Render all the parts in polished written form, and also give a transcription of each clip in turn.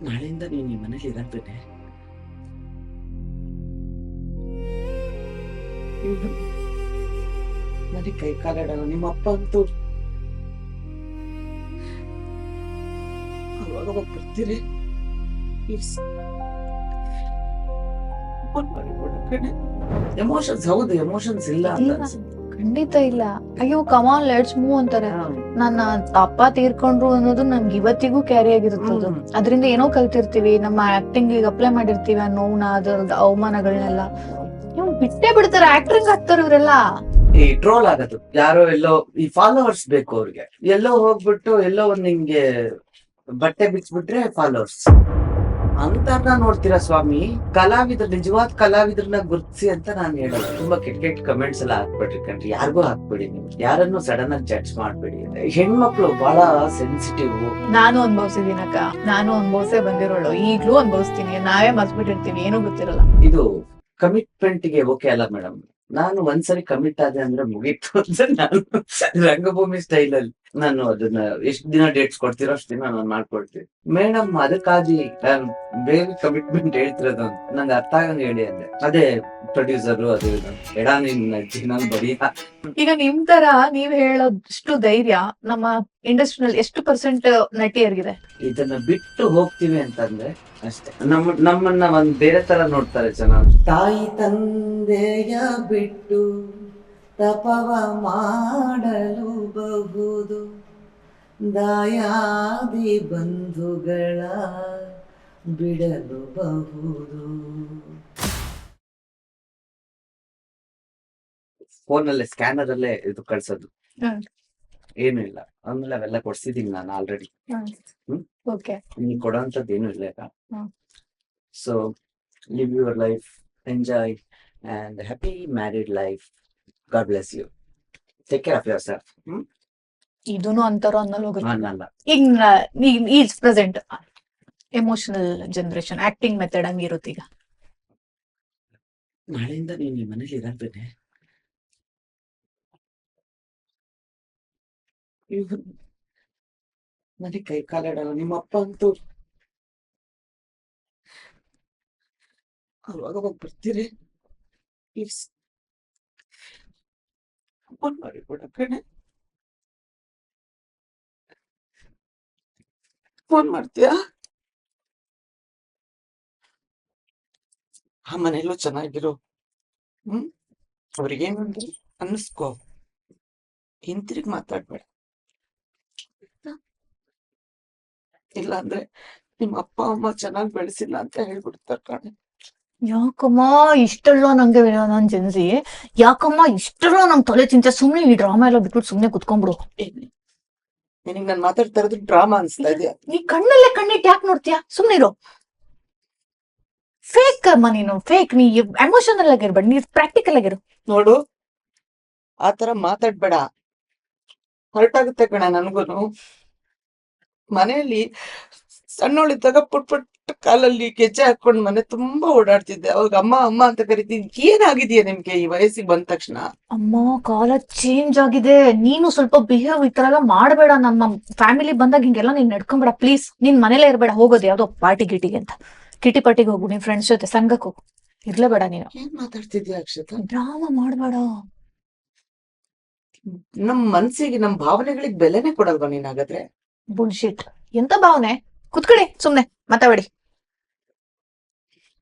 ನಾಳೆಯಿಂದ ನೀನ್ ಈ ಮನೇಲಿ ಇರಲ್ಬೇನೆ. ಮನೆ ಕೈ ಕಾಲಾಡಲ್ಲ. ನಿಮ್ಮ ಅಪ್ಪ ಅಂತೂ ಅವಾಗ ಬರ್ತೀರಿ. ಎಮೋಷನ್ಸ್, ಹೌದು ಎಮೋಷನ್ಸ್ ಇಲ್ಲ ಅಂತ ಇಲ್ಲ, ಅನ್ಸುತ್ತೆ. ಖಂಡಿತ ಇಲ್ಲ. ಅಯ್ಯೋ ಕಮಾನ್ ಲೆಟ್ಸ್ ಮೂವ್ ಅಂತಾರೆ. ನನ್ನ ಅಪ್ಪ ತೀರ್ಕೊಂಡ್ರು ಅನ್ನೋದು ನಮ್ಗೆ ಇವತ್ತಿಗೂ ಕ್ಯಾರಿ ಆಗಿರುತ್ತದು. ಅದರಿಂದ ಏನೋ ಕಲ್ತಿರ್ತೀವಿ, ನಮ್ಮ ಆಕ್ಟಿಂಗ್ ಈಗ ಅಪ್ಲೈ ಮಾಡಿರ್ತೀವಿ ಆ ನೋವ್ನ, ಅದ್ರದ್ದು ಅವಮಾನಗಳನ್ನೆಲ್ಲ. ನೀವು ಬಿಟ್ಟೇ ಬಿಡ್ತಾರೆ, ಆಕ್ಟಿಂಗ್ ಆಗ್ತಾರೆ ಇವರೆಲ್ಲ. ಈ ಟ್ರೋಲ್ ಆಗದು ಯಾರೋ ಎಲ್ಲೋ, ಈ ಫಾಲೋವರ್ಸ್ ಬೇಕು ಅವ್ರಿಗೆ. ಎಲ್ಲೋ ಹೋಗ್ಬಿಟ್ಟು ಎಲ್ಲೋ ಒಂದ್ ನಿಂಗೆ ಬಟ್ಟೆ ಬಿಚ್ಬಿಟ್ರೆ ಫಾಲೋವರ್ಸ್ ಅಂತರ್ನ ನೋಡ್ತೀರಾ ಸ್ವಾಮಿ. ಕಲಾವಿದ್ರ, ನಿಜವಾದ ಕಲಾವಿದ್ರನ್ನ ಗುರ್ತಿಸಿ ಅಂತ ನಾನು ಹೇಳೋದು. ತುಂಬಾ ಕೆಟ್ಟ ಕೆಟ್ಟ ಕಮೆಂಟ್ಸ್ ಎಲ್ಲ ಹಾಕ್ಬಿಟ್ರಿ ಕಣ್ರಿ. ಯಾರಿಗೂ ಹಾಕ್ಬೇಡಿ, ನೀವು ಯಾರನ್ನು ಸಡನ್ ಆಗಿ ಜಡ್ಜ್ ಮಾಡ್ಬೇಡಿ. ಹೆಣ್ಮಕ್ಳು ಬಹಳ ಸೆನ್ಸಿಟಿವ್. ನಾನು ಅನ್ಭವಿಸಿದೀನಕ್ಕ, ನಾನು ಅನ್ಭವಿಸೇ ಬಂದಿರೋಳು, ಈಗ್ಲೂ ಅನ್ಭವಿಸ್ತೀನಿ. ನಾವೇ ಮರ್ತ್ಬಿಟ್ಟಿರ್ತೀವಿ, ಏನೂ ಗೊತ್ತಿರಲ್ಲ. ಇದು ಕಮಿಟ್ಮೆಂಟ್ ಗೆ ಓಕೆ ಅಲ್ಲ ಮೇಡಮ್. ನಾನು ಒಂದ್ಸರಿ ಕಮಿಟ್ ಆದೆ ಅಂದ್ರೆ ಮುಗೀತು ಅಂತ. ನಾನು ರಂಗಭೂಮಿ ಸ್ಟೈಲ್ ಅಲ್ಲಿ ನಾನು ಅದನ್ನ ಎಷ್ಟ್ ದಿನ ಡೇಟ್ಸ್ ಕೊಡ್ತೀರೋ ಅಷ್ಟ್ ದಿನ ನಾನು ಮಾಡ್ಕೊಡ್ತೀನಿ ಮೇಡಮ್. ಅದಕ್ಕಾಗಿ ನಾನು ಬೇರೆ ಕಮಿಟ್ಮೆಂಟ್ ಹೇಳ್ತಿರೋದು ನಂಗೆ ಅರ್ಥ ಆಗಂಗ್ ಹೇಳಿ ಅಂದೆ. ಅದೇ ಪ್ರೊಡ್ಯೂಸರ್ ಅದು ಇದು ಎಡ ನಿನ್ನ ನಾನು ಬರೀ. ಈಗ ನಿಮ್ ತರ ನೀವ್ ಹೇಳೋಷ್ಟು ಧೈರ್ಯ ನಮ್ಮ ಇಂಡಸ್ಟ್ರಿನಲ್ಲಿ ಎಷ್ಟು ಪರ್ಸೆಂಟ್ ನಟಿಯರಿಗಿದೆ? ಇದನ್ನ ಬಿಟ್ಟು ಹೋಗ್ತೀವಿ ಅಂತಂದ್ರೆ ಅಷ್ಟೇ. ನಮ್ಮನ್ನ ಒಂದ್ ಬೇರೆ ತರ ನೋಡ್ತಾರೆ ಜನ. ತಾಯಿ ತಂದೆಯ ಬಿಟ್ಟು ತಪವ ಮಾಡಲು ಬಹುದು, ದಾಯಾದಿ ಬಂಧುಗಳ ಬಿಡಲು ಬಹುದು. ಫೋನಲ್ಲೇ ಸ್ಕ್ಯಾನರ್ ಅಲ್ಲೇ ಇದು ಕಳ್ಸೋದು, ಏನು ಇಲ್ಲ. ಆಮೇಲೆ ಅವೆಲ್ಲ ಕೊಡ್ಸಿದೀನಿ ನಾನು ಆಲ್ರೆಡಿ. ಓಕೆ, ನೀನ್ ಕೊಡೋಂಥದ್ದು ಏನು ಇಲ್ಲ. Hmm. So live your life, enjoy, and happy married life. God bless you. Take care of yourself. ಇದೂನು ಅಂತಾರೋ ಅನ್ನೋಲ್ಲ ಹೋಗುತ್ತೆ. ಅಲ್ಲ, ಈಗ is present emotional generation acting method ಹಂಗಿರುತ್ತೆ ಈಗ. ನಾಳೆಯಿಂದ ನೀನ್ ಈ ಮನೇಲಿ ಇರಲ್ಬೇನೆ. ಮನೆ ಕೈ ಕಾಲಾಡಲ್ಲ. ನಿಮ್ಮ ಅಪ್ಪ ಅಂತೂ ಅವಾಗ ಬರ್ತೀರಿ. ಪ್ಲೀಸ್ ಫೋನ್ ಮಾಡಿ ಕೊಡ ಕಣೆ. ಫೋನ್ ಮಾಡ್ತೀಯಾ? ಆ ಮನೆಯಲ್ಲೂ ಚೆನ್ನಾಗಿರು. ಅವ್ರಿಗೇನಂದ್ರೆ ಅನ್ನಿಸ್ಕೋ, ಹಿಂತಿರುಗಿ ಮಾತಾಡ್ಬೇಡ. ಇಲ್ಲ ಅಂದ್ರೆ ನಿಮ್ಮ ಅಪ್ಪ ಅಮ್ಮ ಚೆನ್ನಾಗಿ ಬೆಳೆಸಿಲ್ಲ ಅಂತ ಹೇಳ್ಬಿಡ್ತಾರ ಕಣೆ. ಯಾಕಮ್ಮ ಇಷ್ಟೆಲ್ಲ ನಂಗೆ ನಾನ್ ಜನ್ಸಿ, ಯಾಕಮ್ಮ ಇಷ್ಟೆಲ್ಲ ನಂಗೆ ತಲೆ ಚಿಂತೆ? ಸುಮ್ನೆ ಈ ಡ್ರಾಮಾ ಎಲ್ಲ ಬಿಟ್ಬಿಟ್ಟು ಸುಮ್ನೆ ಕುತ್ಕೊಂಡ್ಬಿಡು. ನಿನಗ್ ನಾನ್ ಮಾತಾಡ್ತಾ ಇರೋದು ಡ್ರಾಮಾ ಅನ್ಸ್ತಾ ಇದೆಯಾ? ನೀ ಕಣ್ಣಲ್ಲೇ ಕಣ್ಣಿಟ್ಟು ಯಾಕೆ ನೋಡ್ತೀಯಾ? ಸುಮ್ನೆ ಇರು. ಫೇಕ್ ಅಮ್ಮ ನೀನು, ಫೇಕ್. ನೀ ಎಮೋಷನಲ್ ಆಗಿರ್ಬೇಡ, ನೀ ಪ್ರಾಕ್ಟಿಕಲ್ ಆಗಿರು. ನೋಡು, ಆತರ ಮಾತಾಡ್ಬೇಡ, ಹರ್ಟ್ ಆಗುತ್ತೆ ಕಣ ನನ್ಗೂನು. ಮನೆಯಲ್ಲಿ ಸಣ್ಣೋಳಿದ್ದಾಗ ಪುಟ್ ಪುಟ್ ಕಾಲಲ್ಲಿ ಗೆಜ್ಜೆ ಹಾಕೊಂಡ್ ಮನೆ ತುಂಬಾ ಓಡಾಡ್ತಿದ್ದೆ. ಅವಾಗ ಅಮ್ಮ ಅಮ್ಮ ಅಂತ ಕರಿತಿದ್ದೆ. ಏನಾಗಿದೆಯಾ ನಿಮ್ಗೆ ಈ ವಯಸ್ಸಿಗೆ ಬಂದ ತಕ್ಷಣ? ಅಮ್ಮ, ಕಾಲ ಚೇಂಜ್ ಆಗಿದೆ. ನೀನು ಸ್ವಲ್ಪ ಬಿಹೇವ್ ಈ ತರ ಎಲ್ಲ ಮಾಡ್ಬೇಡ. ನಮ್ಮ ಫ್ಯಾಮಿಲಿ ಬಂದಾಗ ಹಿಂಗೆಲ್ಲ ನೀನ್ ನಡ್ಕೊಂಬೇಡ ಪ್ಲೀಸ್. ನೀನ್ ಮನೇಲೇ ಇರ್ಬೇಡ, ಹೋಗೋದು ಯಾವ್ದೋ ಪಾರ್ಟಿ ಗಿಟಿಗೆ ಅಂತ, ಕಿಟಿ ಪಾರ್ಟಿಗೆ ಹೋಗು, ನಿನ್ ಫ್ರೆಂಡ್ಸ್ ಜೊತೆ ಸಂಘಕ್ಕೆ ಹೋಗು, ಇರ್ಲೇಬೇಡ ನೀನು. ಏನ್ ಮಾತಾಡ್ತಿದ್ಯಾ ಅಕ್ಷತಾ? ಡ್ರಾಮಾ ಮಾಡ್ಬೇಡ. ನಮ್ ಮನ್ಸಿಗೆ, ನಮ್ ಭಾವನೆಗಳಿಗೆ ಬೆಲೆನೆ ಕೊಡಲ್ವಾ ನೀನ್? ಹಾಗಾದ್ರೆ ಬುಲ್ಶಿಟ್. ಎಂತ ಭಾವನೆ? ಕುತ್ಕೊಳ್ಳಿ ಸುಮ್ನೆ, ಮಾತಾಡಿ.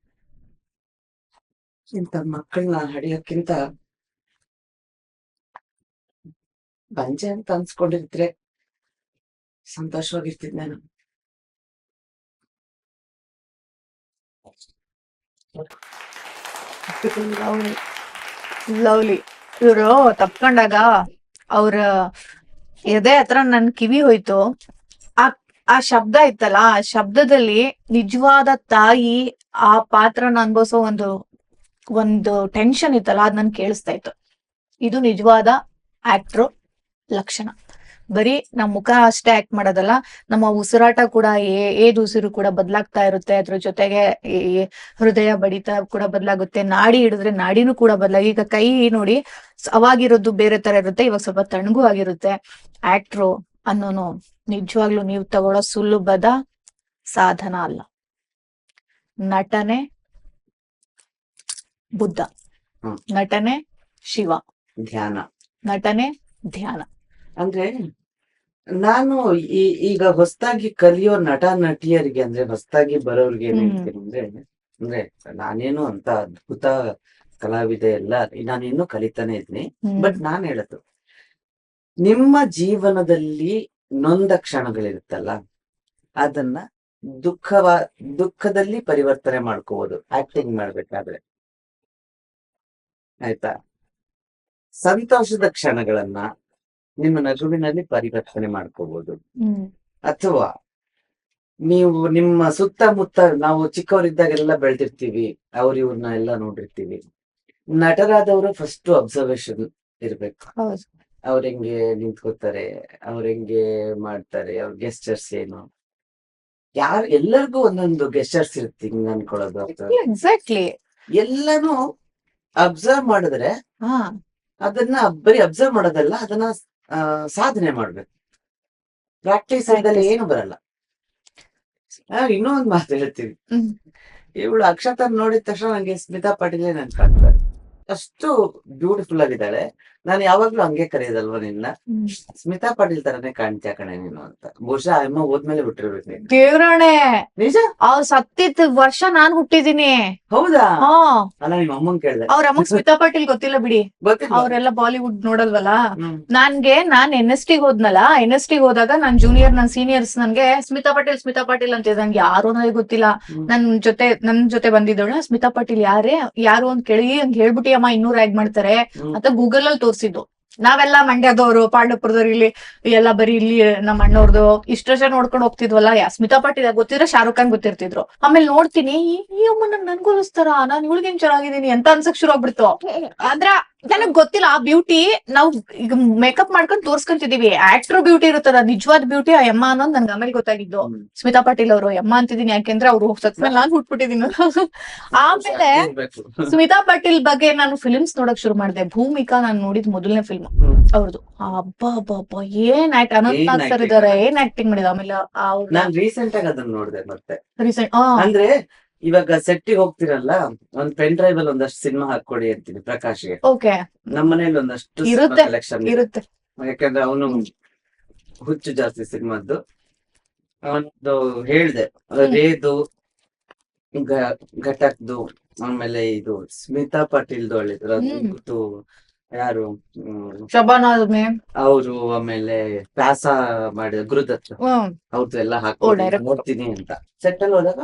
ಇಂತ ಮಕ್ಕಳನ್ನ ಹಡಿಯೋಕ್ಕಿಂತ ಬಂಜೆ ಅಂತ ಅನ್ಸ್ಕೊಂಡಿದ್ರೆ ಸಂತೋಷವಾಗಿರ್ತಿದ್ ನಾನು. ಲವ್ಲಿ. ಇವ್ರು ತಪ್ಕೊಂಡಾಗ ಅವ್ರ ಎದೆ ಹತ್ರ ನನ್ ಕಿವಿ ಹೋಯ್ತು. ಆ ಶಬ್ದ ಇತ್ತಲ್ಲ, ಆ ಶಬ್ದದಲ್ಲಿ ನಿಜವಾದ ತಾಯಿ ಆ ಪಾತ್ರನ ಅನ್ಭವಿಸೋ ಒಂದು ಟೆನ್ಷನ್ ಇತ್ತಲ್ಲ, ಅದ್ ನನ್ ಕೇಳಿಸ್ತಾ ಇತ್ತು. ಇದು ನಿಜವಾದ ಆಕ್ಟ್ರು ಲಕ್ಷಣ. ಬರೀ ನಮ್ ಮುಖ ಅಷ್ಟೇ ಆಕ್ಟ್ ಮಾಡೋದಲ್ಲ, ನಮ್ಮ ಉಸಿರಾಟ ಕೂಡ, ಏದ್ ಉಸಿರು ಕೂಡ ಬದಲಾಗ್ತಾ ಇರುತ್ತೆ. ಅದ್ರ ಜೊತೆಗೆ ಈ ಹೃದಯ ಬಡಿತ ಕೂಡ ಬದಲಾಗುತ್ತೆ. ನಾಡಿ ಹಿಡಿದ್ರೆ ನಾಡಿನೂ ಕೂಡ ಈಗ ಕೈ ನೋಡಿ, ಅವಾಗಿರೋದು ಬೇರೆ ತರ ಇರುತ್ತೆ, ಇವಾಗ ಸ್ವಲ್ಪ ತಣ್ಣಗೂ ಆಗಿರುತ್ತೆ. ಆಕ್ಟ್ರು ಅನ್ನೋನು ನಿಜವಾಗ್ಲೂ ನೀವು ತಗೊಳ್ಳೋ ಸುಲಭದ ಸಾಧನ ಅಲ್ಲ. ನಟನೆ ಬುದ್ಧ, ಹ್ಮ್. ನಟನೆ ಶಿವ, ಧ್ಯಾನ. ನಟನೆ ಧ್ಯಾನ. ಅಂದ್ರೆ ನಾನು ಈಗ ಹೊಸದಾಗಿ ಕಲಿಯೋ ನಟ ನಟಿಯರಿಗೆ, ಅಂದ್ರೆ ಹೊಸದಾಗಿ ಬರೋರ್ಗೆ ಏನ್ ಹೇಳ್ತೀನಿ ಅಂದ್ರೆ ನಾನೇನು ಅಂತ ಅದ್ಭುತ ಕಲಾವಿದೆ ಎಲ್ಲ, ನಾನಿನ್ನೂ ಕಲಿತಾನೆ ಇದ್ದೀನಿ. ಬಟ್ ನಾನ್ ಹೇಳದು, ನಿಮ್ಮ ಜೀವನದಲ್ಲಿ ನೊಂದ ಕ್ಷಣಗಳಿರುತ್ತಲ್ಲ, ಅದನ್ನ ದುಃಖದಲ್ಲಿ ಪರಿವರ್ತನೆ ಮಾಡ್ಕೋಬಹುದು ಆಕ್ಟಿಂಗ್ ಮಾಡ್ಬೇಕಾದ್ರೆ. ಆಯ್ತಾ? ಸಂತೋಷದ ಕ್ಷಣಗಳನ್ನ ನಿಮ್ಮ ನಗುವಿನಲ್ಲಿ ಪರಿವರ್ತನೆ ಮಾಡ್ಕೋಬಹುದು. ಅಥವಾ ನೀವು ನಿಮ್ಮ ಸುತ್ತಮುತ್ತ, ನಾವು ಚಿಕ್ಕವರಿದ್ದಾಗೆಲ್ಲ ಬೆಳೆದಿರ್ತೀವಿ, ಇವ್ರನ್ನ ಎಲ್ಲ ನೋಡಿರ್ತೀವಿ. ನಟರಾದವರು ಫಸ್ಟ್ ಅಬ್ಸರ್ವೇಷನ್ ಇರ್ಬೇಕು. ಅವ್ರ ಹೆಂಗೆ ನಿಂತ್ಕೋತಾರೆ, ಅವ್ರ ಹೆಂಗೆ ಮಾಡ್ತಾರೆ, ಅವ್ರ ಗೆಸ್ಟರ್ಸ್ ಏನು, ಎಲ್ಲರಿಗೂ ಒಂದೊಂದು ಗೆಸ್ಟರ್ಸ್ ಇರುತ್ತೆ, ಹಿಂಗ್ ಅನ್ಕೊಳ್ಳೋದು. ಎಕ್ಸಾಕ್ಟ್ಲಿ. ಎಲ್ಲಾನು ಅಬ್ಸರ್ವ್ ಮಾಡಿದ್ರೆ ಅದನ್ನ ಬರೀ ಅಬ್ಸರ್ವ್ ಮಾಡೋದಲ್ಲ, ಅದನ್ನ ಸಾಧನೆ ಮಾಡ್ಬೇಕು. ಪ್ರಾಕ್ಟೀಸ್ ಇದ್ದಲ್ಲಿ ಏನು ಬರಲ್ಲ. ಇನ್ನೊಂದ್ ಮಾತು ಹೇಳ್ತೀವಿ, ಇವಳು ಅಕ್ಷತನ್ ನೋಡಿದ ತಕ್ಷಣ ನಂಗೆ ಸ್ಮಿತಾ ಪಾಟೀಲ್ ನನ್ ಕಾಣ್ತಾರೆ. ಅಷ್ಟು ಬ್ಯೂಟಿಫುಲ್ ಆಗಿದ್ದಾಳೆ. ನಾನು ಯಾವಾಗ್ಲೂ ಹಂಗೆ ಕರೆಯೋದಲ್ವ ನಿನ್ನ, ಸ್ಮಿತಾ ಪಾಟೀಲ್ ತರನೇ ಕಾಣ್ತೀಯ ಕಣೆ ನೀನು ಅಂತ. ಬಹುಶಃ ಅಮ್ಮ ಹೋದ್ಮೇಲೆ ಬಿಟ್ಟಿರ್ಬೇಕು ನೀನು. ದೇವ್ರಾಣೆ, ನಿಜ. ಅವ್ರು ಸತ್ತಿದ ವರ್ಷ ನಾನ್ ಹುಟ್ಟಿದೀನಿ. ಹೌದಾ? ಅಲ್ಲ, ನಿಮ್ಮ ಅಮ್ಮನ್ ಕೇಳ್ದೆ. ಅವ್ರ ಅಮ್ಮ ಸ್ಮಿತಾ ಪಾಟೀಲ್ ಗೊತ್ತಿಲ್ಲ ಬಿಡಿ, ಅವ್ರೆಲ್ಲ ಬಾಲಿವುಡ್ ನೋಡಲ್ವಲ್ಲ. ನಾನ್ NST ಹೋದ್ನಲ್ಲ, NST ಹೋದಾಗ ನನ್ ಜೂನಿಯರ್, ನನ್ ಸೀನಿಯರ್ಸ್ ನನ್ಗೆ ಸ್ಮಿತಾ ಪಾಟೀಲ್ ಅಂತ ನಂಗೆ ಯಾರು ನನಗೆ ಗೊತ್ತಿಲ್ಲ. ನನ್ ಜೊತೆ ಬಂದಿದ್ದವಳ ಸ್ಮಿತಾ ಪಾಟೀಲ್ ಯಾರು ಅಂತ ಕೇಳಿ ಹಂಗ ಹೇಳ್ಬಿಟ್ಟಿ ಅಮ್ಮ ಇನ್ನೂ ರ್ಯಾಗ್ ಮಾಡ್ತಾರೆ ಅಂತ ಗೂಗಲ್ ಅಲ್ಲಿ ತೋರ್ಸಿದ್ದು. ನಾವೆಲ್ಲ ಮಂಡ್ಯದವ್ರು, ಪಾಂಡವಪುರದವ್ರು, ಇಲ್ಲಿ ಎಲ್ಲ ಬರೀ ಇಲ್ಲಿ ನಮ್ಮ ಅಣ್ಣವ್ರದು ಇಷ್ಟೇ ನೋಡ್ಕೊಂಡು ಹೋಗ್ತಿದ್ವಲ್ಲ. ಸ್ಮಿತಾ ಪಾಟೀಲ್ ಗೊತ್ತಿದ್ರೆ ಶಾರುಖ್ ಖಾನ್ ಗೊತ್ತಿರ್ತಿದ್ರು. ಆಮೇಲೆ ನೋಡ್ತೀನಿ, ಈ ಅಮ್ಮ ನನ್ಗೂ ಅನಿಸ್ತಾರ, ನಾನ್ ಇವಳಿಗೇನ್ ಚೆನ್ನಾಗಿದ್ದೀನಿ ಅಂತ ಅನ್ಸಕ್ ಶುರು ಆಗ್ಬಿಡ್ತು. ಅಂದ್ರ ನನಗ್ ಗೊತ್ತಿಲ್ಲ ಆ ಬ್ಯೂಟಿ. ನಾವು ಈಗ ಮೇಕಪ್ ಮಾಡ್ಕೊಂಡು ತೋರ್ಸ್ಕೊಂತಿದೀವಿ, ಆಕ್ಟರ್ ಬ್ಯೂಟಿ ಇರುತ್ತದ, ನಿಜವಾದ ಬ್ಯೂಟಿ ಆ ಎಮ್ಮ ಅನ್ನೋದು ನನ್ಗೆ ಆಮೇಲೆ ಗೊತ್ತಾಗಿದ್ದು. ಸ್ಮಿತಾ ಪಾಟೀಲ್ ಅವರು ಎಮ್ಮ ಅಂತಿದೀನಿ ಯಾಕೆಂದ್ರೆ ಅವ್ರು ಸತ್ಮೇಲೆ ನಾನ್ ಹುಟ್ಬಿಟ್ಟಿದೀನಿ. ಆಮೇಲೆ ಸ್ಮಿತಾ ಪಾಟೀಲ್ ಬಗ್ಗೆ ನಾನು ಫಿಲ್ಮ್ಸ್ ನೋಡಕ್ ಶುರು ಮಾಡಿದೆ. ಭೂಮಿಕಾ ನಾನು ನೋಡಿದ್ ಮೊದಲನೇ ಫಿಲ್ಮ್ ಅವ್ರದ್ದು. ಅಬ್ಬಾ ಏನ್ ಅನಂತ್ ನಾಗ್ ಸರ್ ಇದಾರೆ, ಏನ್ ಆಕ್ಟಿಂಗ್ ಮಾಡಿದ. ಆಮೇಲೆ ನಾನ್ ರೀಸೆಂಟ್ ಆಗಿ ಅದನ್ನ ನೋಡಿದೆ. ಮತ್ತೆ ರೀಸೆಂಟ್ ಅಂದ್ರೆ ಇವಾಗ ಸೆಟ್ಟಿಗೆ ಹೋಗ್ತಿರಲ್ಲ, ಒಂದ್ ಪೆನ್ ಡ್ರೈವ್ ಅಲ್ಲಿ ಒಂದಷ್ಟು ಸಿನಿಮಾ ಹಾಕೊಡಿ ಅಂತೀನಿ ಪ್ರಕಾಶ್ಗೆ. ಓಕೆ, ನಮ್ಮ ಮನೇಲಿ ಒಂದಷ್ಟು ಕಲೆಕ್ಷನ್ ಇರುತ್ತೆ. ಯಾಕಂದ್ರೆ ಅವನು ಹುಚ್ಚು ಜಾಸ್ತಿ ಸಿನಿಮಾದ್ದು. ಅವನದು ಹೇಳ್ದೆ, ರೇದು, ಘಟಕ್ದು, ಆಮೇಲೆ ಇದು ಸ್ಮಿತಾ ಪಾಟೀಲ್ದು ಒಳ್ಳೆದು. ಯಾರು, ಶಬಾನಾಜ್ ಅವರು, ಆಮೇಲೆ ಪ್ಯಾಸ ಮಾಡಿದ ಗುರುದತ್, ಅವ್ರದ್ದು ಎಲ್ಲ ಹಾಕಿ ನೋಡ್ತೀನಿ ಅಂತ. ಸೆಟ್ ಅಲ್ಲಿ ಹೋದಾಗ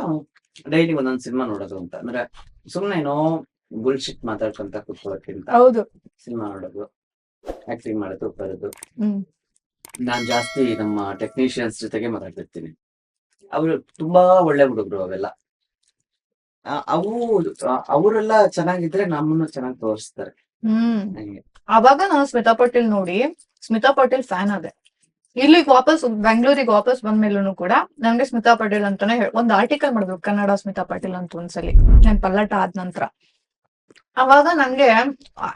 ಡೈಲಿ ಒಂದೊಂದ್ ಸಿನಿಮಾ ನೋಡೋದು ಅಂತ. ಅಂದ್ರೆ ಸುಮ್ನೆ ಏನೋ ಬುಲ್ಶಿಟ್ ಮಾತಾಡ್ಕೊಂತ ಕೂತ್ಕೊಳ್ಳೋಕ್ಕಿಂತ ಸಿನಿಮಾ ನೋಡೋದು, ಆಕ್ಟಿಂಗ್ ಮಾಡೋದು, ಬರೋದು. ನಾನ್ ಜಾಸ್ತಿ ನಮ್ಮ ಟೆಕ್ನಿಷಿಯನ್ಸ್ ಜೊತೆಗೆ ಮಾತಾಡ್ತಿರ್ತೀನಿ. ಅವರು ತುಂಬಾ ಒಳ್ಳೆ ಹುಡುಗರು. ಅವೆಲ್ಲ ಅವರೆಲ್ಲ ಚೆನ್ನಾಗಿದ್ರೆ ನಮ್ಮನ್ನು ಚೆನ್ನಾಗಿ ತೋರಿಸ್ತಾರೆ. ಅವಾಗ ನಾನು ಸ್ಮಿತಾ ಪಾಟೀಲ್ ನೋಡಿ ಸ್ಮಿತಾ ಪಾಟೀಲ್ ಫ್ಯಾನ್ ಅದೇ. ಇಲ್ಲಿಗೆ ವಾಪಸ್ ಬೆಂಗಳೂರಿಗೆ ವಾಪಸ್ ಬಂದ್ಮೇಲೂ ಕೂಡ ನನ್ಗೆ ಸ್ಮಿತಾ ಪಾಟೀಲ್ ಅಂತಾನೆ ಒಂದ್ ಆರ್ಟಿಕಲ್ ಮಾಡ್ಬೇಕು, ಕನ್ನಡ ಸ್ಮಿತಾ ಪಾಟೀಲ್ ಅಂತ ಒಂದ್ಸಲಿ ನನ್ ಪಲ್ಲಟ ಆದ ನಂತರ. ಅವಾಗ ನನ್ಗೆ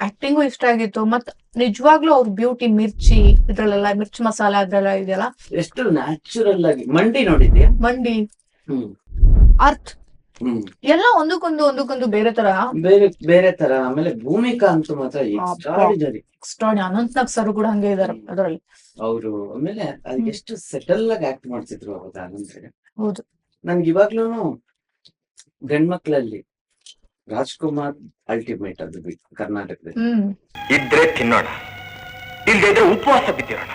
ಆಕ್ಟಿಂಗು ಇಷ್ಟ ಆಗಿತ್ತು. ಮತ್ ನಿಜವಾಗ್ಲೂ ಅವ್ರ ಬ್ಯೂಟಿ, ಮಿರ್ಚಿ ಇದ್ರಲ್ಲೆಲ್ಲ, ಮಿರ್ಚಿ ಮಸಾಲ ಅದ್ರೆಲ್ಲ ಇದೆಯಲ್ಲ, ಎಷ್ಟು ನ್ಯಾಚುರಲ್ ಆಗಿ. ಮಂಡಿ ನೋಡಿದ್ಯಾ? ಮಂಡಿ, ಅರ್ತ್ ಎಲ್ಲ ಒಂದಕ್ಕೊಂದು ಬೇರೆ ತರ. ಆಮೇಲೆ ಭೂಮಿಕಾ ಅಂತೂ ಮಾತ್ರ ಅನಂತ್ ನಾಗ್ ಸರ್ ಕೂಡ ಹಂಗೆ ಇದಾರೆ ಅದರಲ್ಲಿ. ಅವರು ಆಮೇಲೆ ಎಷ್ಟು ಸೆಟಲ್ ಆಗಿ ಆಕ್ಟ್ ಮಾಡ್ತಿದ್ರು ಅವಾಗ ಅನಂತ್. ಹೌದು. ನನ್ಗೆ ಇವಾಗ್ಲೂನು ಗಂಡ್ಮಕ್ಳಲ್ಲಿ ರಾಜ್ಕುಮಾರ್ ಅಲ್ಟಿಮೇಟ್ ಅದು ಕರ್ನಾಟಕದಲ್ಲಿ. ಇದ್ರೆ ತಿನ್ನೋಣ, ಇಲ್ದಿದ್ರೆ ಉಪವಾಸ ಬಿದ್ದಿರೋಣ.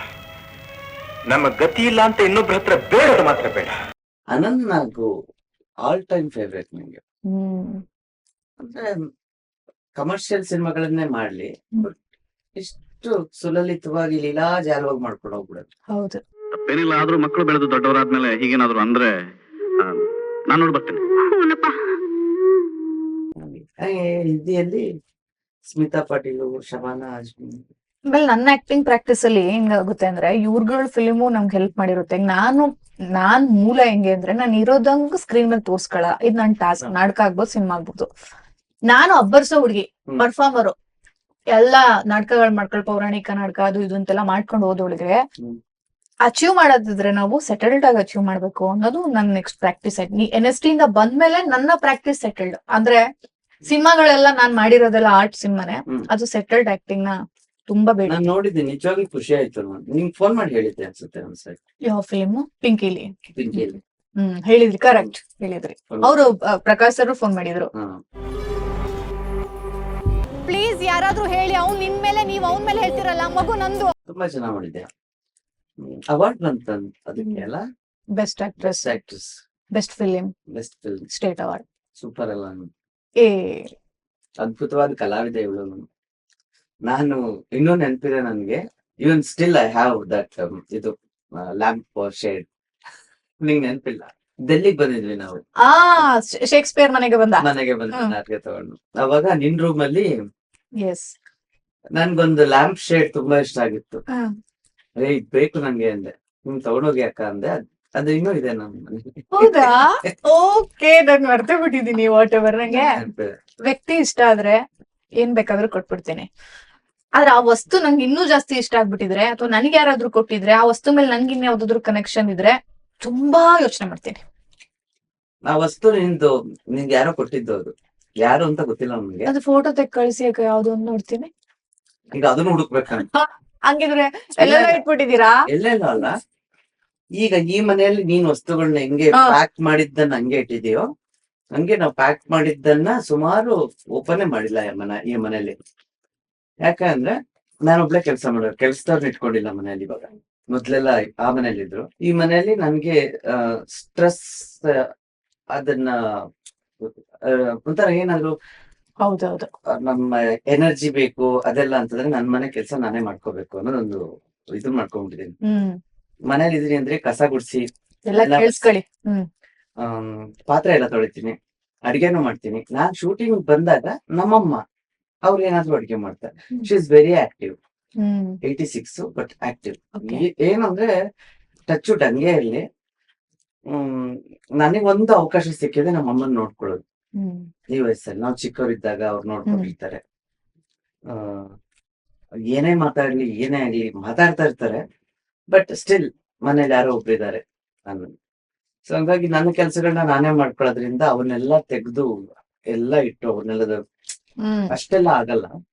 ನಮ್ಮ ಗತಿ ಇಲ್ಲ ಅಂತ ಇನ್ನೊಬ್ರ ಹತ್ರ ಬೇಡದ ಮಾತ್ರ ಬೇಡ. ಅನಂತ್ ನಾಗ್ ಆಲ್ ಟೈಮ್ ಫೇವ್ರೇಟ್ ನಂಗೆ. ಅಂದ್ರೆ ಕಮರ್ಷಿಯಲ್ ಸಿನಿಮಾಗಳನ್ನೇ ಮಾಡ್ಲಿ, ಇಷ್ಟು ಸುಲಲಿತವಾಗಿ ಲೀಲಾಜಾಲವಾಗಿ ಮಾಡ್ಕೊಂಡು ಹೋಗ್ಬಿಡೋದು. ಹೌದು. ತಪ್ಪೇನಿಲ್ಲ, ಆದ್ರೂ ಮಕ್ಕಳು ಬೆಳೆದು ದೊಡ್ಡವರಾದ್ಮೇಲೆ ಹೀಗೇನಾದ್ರು ಅಂದ್ರೆ ನಾನು ನೋಡಿ ಬರ್ತೇನೆ. ಹಿಂದಿಯಲ್ಲಿ ಸ್ಮಿತಾ ಪಾಟೀಲ್, ಶಬಾನಾಜ್. ಆಮೇಲೆ ನನ್ನ ಆಕ್ಟಿಂಗ್ ಪ್ರಾಕ್ಟೀಸ್ ಅಲ್ಲಿ ಹೆಂಗಾಗುತ್ತೆ ಅಂದ್ರೆ, ಇವ್ರಗಳ ಫಿಲ್ಮು ನಮ್ಗೆ ಹೆಲ್ಪ್ ಮಾಡಿರುತ್ತೆ. ನಾನ್ ಮೂಲ ಹೆಂಗೆ ಅಂದ್ರೆ, ನಾನು ಇರೋದಂಗ ಸ್ಕ್ರೀನ್ ಮೇಲೆ ತೋರ್ಸ್ಕೊಳ. ಇದು ನನ್ ಟಾಸ್ಕ್. ನಾಟಕ ಆಗ್ಬೋದು, ಸಿನಿಮಾ ಆಗ್ಬೋದು. ನಾನು ಅಬ್ಬರ್ಸೋ ಹುಡುಗಿ, ಪರ್ಫಾರ್ಮರು. ಎಲ್ಲಾ ನಾಟಕಗಳು ಮಾಡ್ಕೊಳ್, ಪೌರಾಣಿಕ ನಾಟಕ ಅದು ಇದು ಅಂತೆಲ್ಲ ಮಾಡ್ಕೊಂಡು ಹೋದೊಳಗೆ ಅಚೀವ್ ಮಾಡೋದಿದ್ರೆ ನಾವು ಸೆಟಲ್ಡ್ ಆಗಿ ಅಚೀವ್ ಮಾಡ್ಬೇಕು ಅನ್ನೋದು ನನ್ನ ನೆಕ್ಸ್ಟ್ ಪ್ರಾಕ್ಟೀಸ್ ಆಯ್ತು. NST ಇಂದ ಬಂದ್ಮೇಲೆ ನನ್ನ ಪ್ರಾಕ್ಟೀಸ್ ಸೆಟಲ್ಡ್ ಅಂದ್ರೆ ಸಿನಿಮಾಗಳೆಲ್ಲ ನಾನ್ ಮಾಡಿರೋದೆಲ್ಲ ಆರ್ಟ್ ಸಿನಿಮಾನೆ, ಹ್ಮ್. ಅದು ಸೆಟಲ್ಡ್ ಆಕ್ಟಿಂಗ್ ನ ತುಂಬಾ ಬೇಡ. ನಾನ್ ನೋಡಿದ್ದೀನಿ, ನಿಜವಾಗ್ಲೂ ಖುಷಿ ಆಯ್ತು. ನಿಂಗ್ ಫೋನ್ ಮಾಡಿ ಹೇಳಿದ್ದೆ ಅನ್ಸುತ್ತೆ ಒಂದ್ಸರಿ ಯಾವ ಫಿಲ್ಮ್? ಪಿಂಕಿಲಿ. ಪಿಂಕಿಯಲ್ಲಿ. ಹೇಳಿದ್ರಿ, ಕರೆಕ್ಟ್ ಹೇಳಿದ್ರಿ. ಅವರು ಪ್ರಕಾಶ್ ಸರ್ ಫೋನ್ ಮಾಡಿದ್ರು. ಹಾ. ಪ್ಲೀಸ್ ಯಾರಾದ್ರೂ ಹೇಳಿ, ಅವ್ನ್ ನಿನ್ ಮೇಲೆ ನೀವ್ ಅವನ್ ಮೇಲೆ ಹೇಳ್ತಿರಲ್ಲ, ಮಗು ನಂದು. ತುಂಬಾ ಚೆನ್ನಾಗ್ ಮಾಡಿದ್ದೆ. ಅವಾರ್ಡ್ ಬಂತ ಅದಕ್ಕೆ ಅಲ್ಲ? Best actress, actress, best film, best film, state award. Super ಅಲ್ಲ? ಏ ಅದ್ಭುತವಾದ ಕಲಾವಿದೆ ಇವಳು. ನಾನು ಇನ್ನೂ ನೆನಪಿದೆ ನನ್ಗೆ, ಇವನ್ ಸ್ಟಿಲ್ ಐ ಹ್ಯಾವ್ ದಟ್ ಇದು ಲ್ಯಾಂಪ್ ಶೇಡ್. ನಿಂಗ್ ನೆನಪಿಲ್ಲ? ಡೆಲ್ಲಿಗೆ ಬಂದಿದ್ವಿ ನಾವು, ಶೇಕ್ಸ್ಪಿಯರ್ ಮನೆಗೆ ಬಂದ. ಮನೆಗೆ ಬಂದ ಹ್ಮ್. ನಾಟಕ ತಗೊಂಡು. ಅವಾಗ ನಿನ್ ರೂಮ್ ಅಲ್ಲಿ ಎಸ್. ನನ್ಗೊಂದು ಲ್ಯಾಂಪ್ ಶೇಡ್ ತುಂಬಾ ಇಷ್ಟ ಆಗಿತ್ತು. ಇದ್ ಬೇಕು ನಂಗೆ ಅಂದೆ. ತಗೊಂಡೋಗಿ ಅಕ್ಕ ಅಂದೆ. ಅದು ಇನ್ನೂ ಇದೆ ನಮ್ಮ ಮನೇಲಿ. ಹೌದಾ? ಓಕೆ, ನಾನು ಮರ್ತೇ ಬಿಟ್ಟಿದೀನಿ. ವಾಟ್ ಎವರ್, ನಂಗೆ ನೆನ್ಪಿದೆ. ವ್ಯಕ್ತಿ ಇಷ್ಟ ಆದ್ರೆ ಏನ್ ಬೇಕಾದ್ರೂ ಕೊಟ್ಬಿಡ್ತೀನಿ. ಆದ್ರೆ ಆ ವಸ್ತು ನಂಗೆ ಇನ್ನೂ ಜಾಸ್ತಿ ಇಷ್ಟ ಆಗ್ಬಿಟ್ಟಿದ್ರೆ, ಅಥವಾ ನನಗೆ ಯಾರಾದ್ರೂ ಕೊಟ್ಟಿದ್ರೆ, ಆ ವಸ್ತು ಮೇಲೆ ನನ್ಗೆ ಇನ್ ಯಾವ್ದಾದ್ರು ಕನೆಕ್ಷನ್ ಇದ್ರೆ ತುಂಬಾ ಯೋಚನೆ ಮಾಡ್ತೀನಿ. ಆ ವಸ್ತು ನಿಂಗೆ ಯಾರೋ ಕೊಟ್ಟಿದ್ದು, ಅದು ಯಾರು ಅಂತ ಗೊತ್ತಿಲ್ಲ ನಮ್ಗೆ. ಅದು ಫೋಟೋ ತೆಗ್ ಕಳಿಸಿ ಯಾವ್ದು ಅಂತ ನೋಡ್ತೀನಿ. ಈಗ ಅದನ್ನು ಹುಡುಕ್ಬೇಕಂತ. ಹಂಗಿದ್ರೆ ಎಲ್ಲೆಲ್ಲ ಇಟ್ಬಿಟ್ಟಿದೀರಾ? ಎಲ್ಲೆಲ್ಲ ಅಲ್ಲ, ಈಗ ಈ ಮನೆಯಲ್ಲಿ ನೀನ್ ವಸ್ತುಗಳನ್ನ ಹೆಂಗೆ ಹಾ. ಪ್ಯಾಕ್ ಮಾಡಿದ್ದನ್ನ ಹಂಗೆ ಇಟ್ಟಿದೀಯೋ, ಹಂಗೆ ನಾವು ಪ್ಯಾಕ್ ಮಾಡಿದ್ದನ್ನ ಸುಮಾರು ಓಪನ್ ಮಾಡಿಲ್ಲ ಈ ಮನೆಯಲ್ಲಿ. ಯಾಕಂದ್ರೆ ನಾನೊಬ್ಳೆ ಕೆಲಸ ಮಾಡೋರು, ಕೆಲ್ಸದವ್ರನ್ನ ಇಟ್ಕೊಂಡಿಲ್ಲ ಮನೆಯಲ್ಲಿ. ಇವಾಗ ಮೊದ್ಲೆಲ್ಲ ಆ ಮನೇಲಿ ಇದ್ರು. ಈ ಮನೆಯಲ್ಲಿ ನನ್ಗೆ ಸ್ಟ್ರೆಸ್ ಅದನ್ನ ಒಂಥರ ಏನಾದ್ರು ಹೌದೌದು. ನಮ್ಮ ಎನರ್ಜಿ ಬೇಕು ಅದೆಲ್ಲ ಅಂತಂದ್ರೆ ನನ್ ಮನೆ ಕೆಲಸ ನಾನೇ ಮಾಡ್ಕೋಬೇಕು ಅನ್ನೋದೊಂದು ಇದು ಮಾಡ್ಕೊಂಡ್ಬಿಟ್ಟಿದ್ದೀನಿ. ಮನೇಲಿ ಇದೀನಿ ಅಂದ್ರೆ ಕಸ ಗುಡ್ಸಿ, ಎಲ್ಲ ಎಲ್ಲ ಕೇಳಿಸ್ಕೊಳ್ಳಿ. ಪಾತ್ರೆ ಎಲ್ಲ ತೊಳಿತೀನಿ, ಅಡಿಗೆನೂ ಮಾಡ್ತೀನಿ. ನಾನ್ ಶೂಟಿಂಗ್ ಬಂದಾಗ ನಮ್ಮಮ್ಮ ಅವ್ರು ಏನಾದ್ರು ಅಡಿಗೆ ಮಾಡ್ತಾರೆ. She is very active. 86 but active. Okay. ಏನಂದ್ರೆ ಟಚ್ ಹಂಗೆ ಇರ್ಲಿ. ನನಗೊಂದು ಅವಕಾಶ ಸಿಕ್ಕಿದೆ ನಮ್ಮ ಅಮ್ಮನ್ ನೋಡ್ಕೊಳ್ಳೋದು. ಈ ವಯಸ್ಸಲ್ಲಿ ನಾವು ಚಿಕ್ಕವರಿದ್ದಾಗ ಅವ್ರು ನೋಡ್ಕೊಂಡಿರ್ತಾರೆ. ಏನೇ ಮಾತಾಡ್ಲಿ ಏನೇ ಆಗ್ಲಿ ಮಾತಾಡ್ತಾ ಇರ್ತಾರೆ, ಬಟ್ ಸ್ಟಿಲ್ ಮನೇಲಿ ಯಾರೋ ಒಬ್ರಿದ್ದಾರೆ ಅನ್ನೋದು. ಸೊ ಹಂಗಾಗಿ ನನ್ನ ಕೆಲ್ಸಗಳನ್ನ ನಾನೇ ಮಾಡ್ಕೊಳ್ಳೋದ್ರಿಂದ ಅವನ್ನೆಲ್ಲ ತೆಗ್ದು ಎಲ್ಲ ಇಟ್ಟು ಅವನ್ನೆಲ್ಲದ ಅಷ್ಟೆಲ್ಲ ಆಗಲ್ಲ.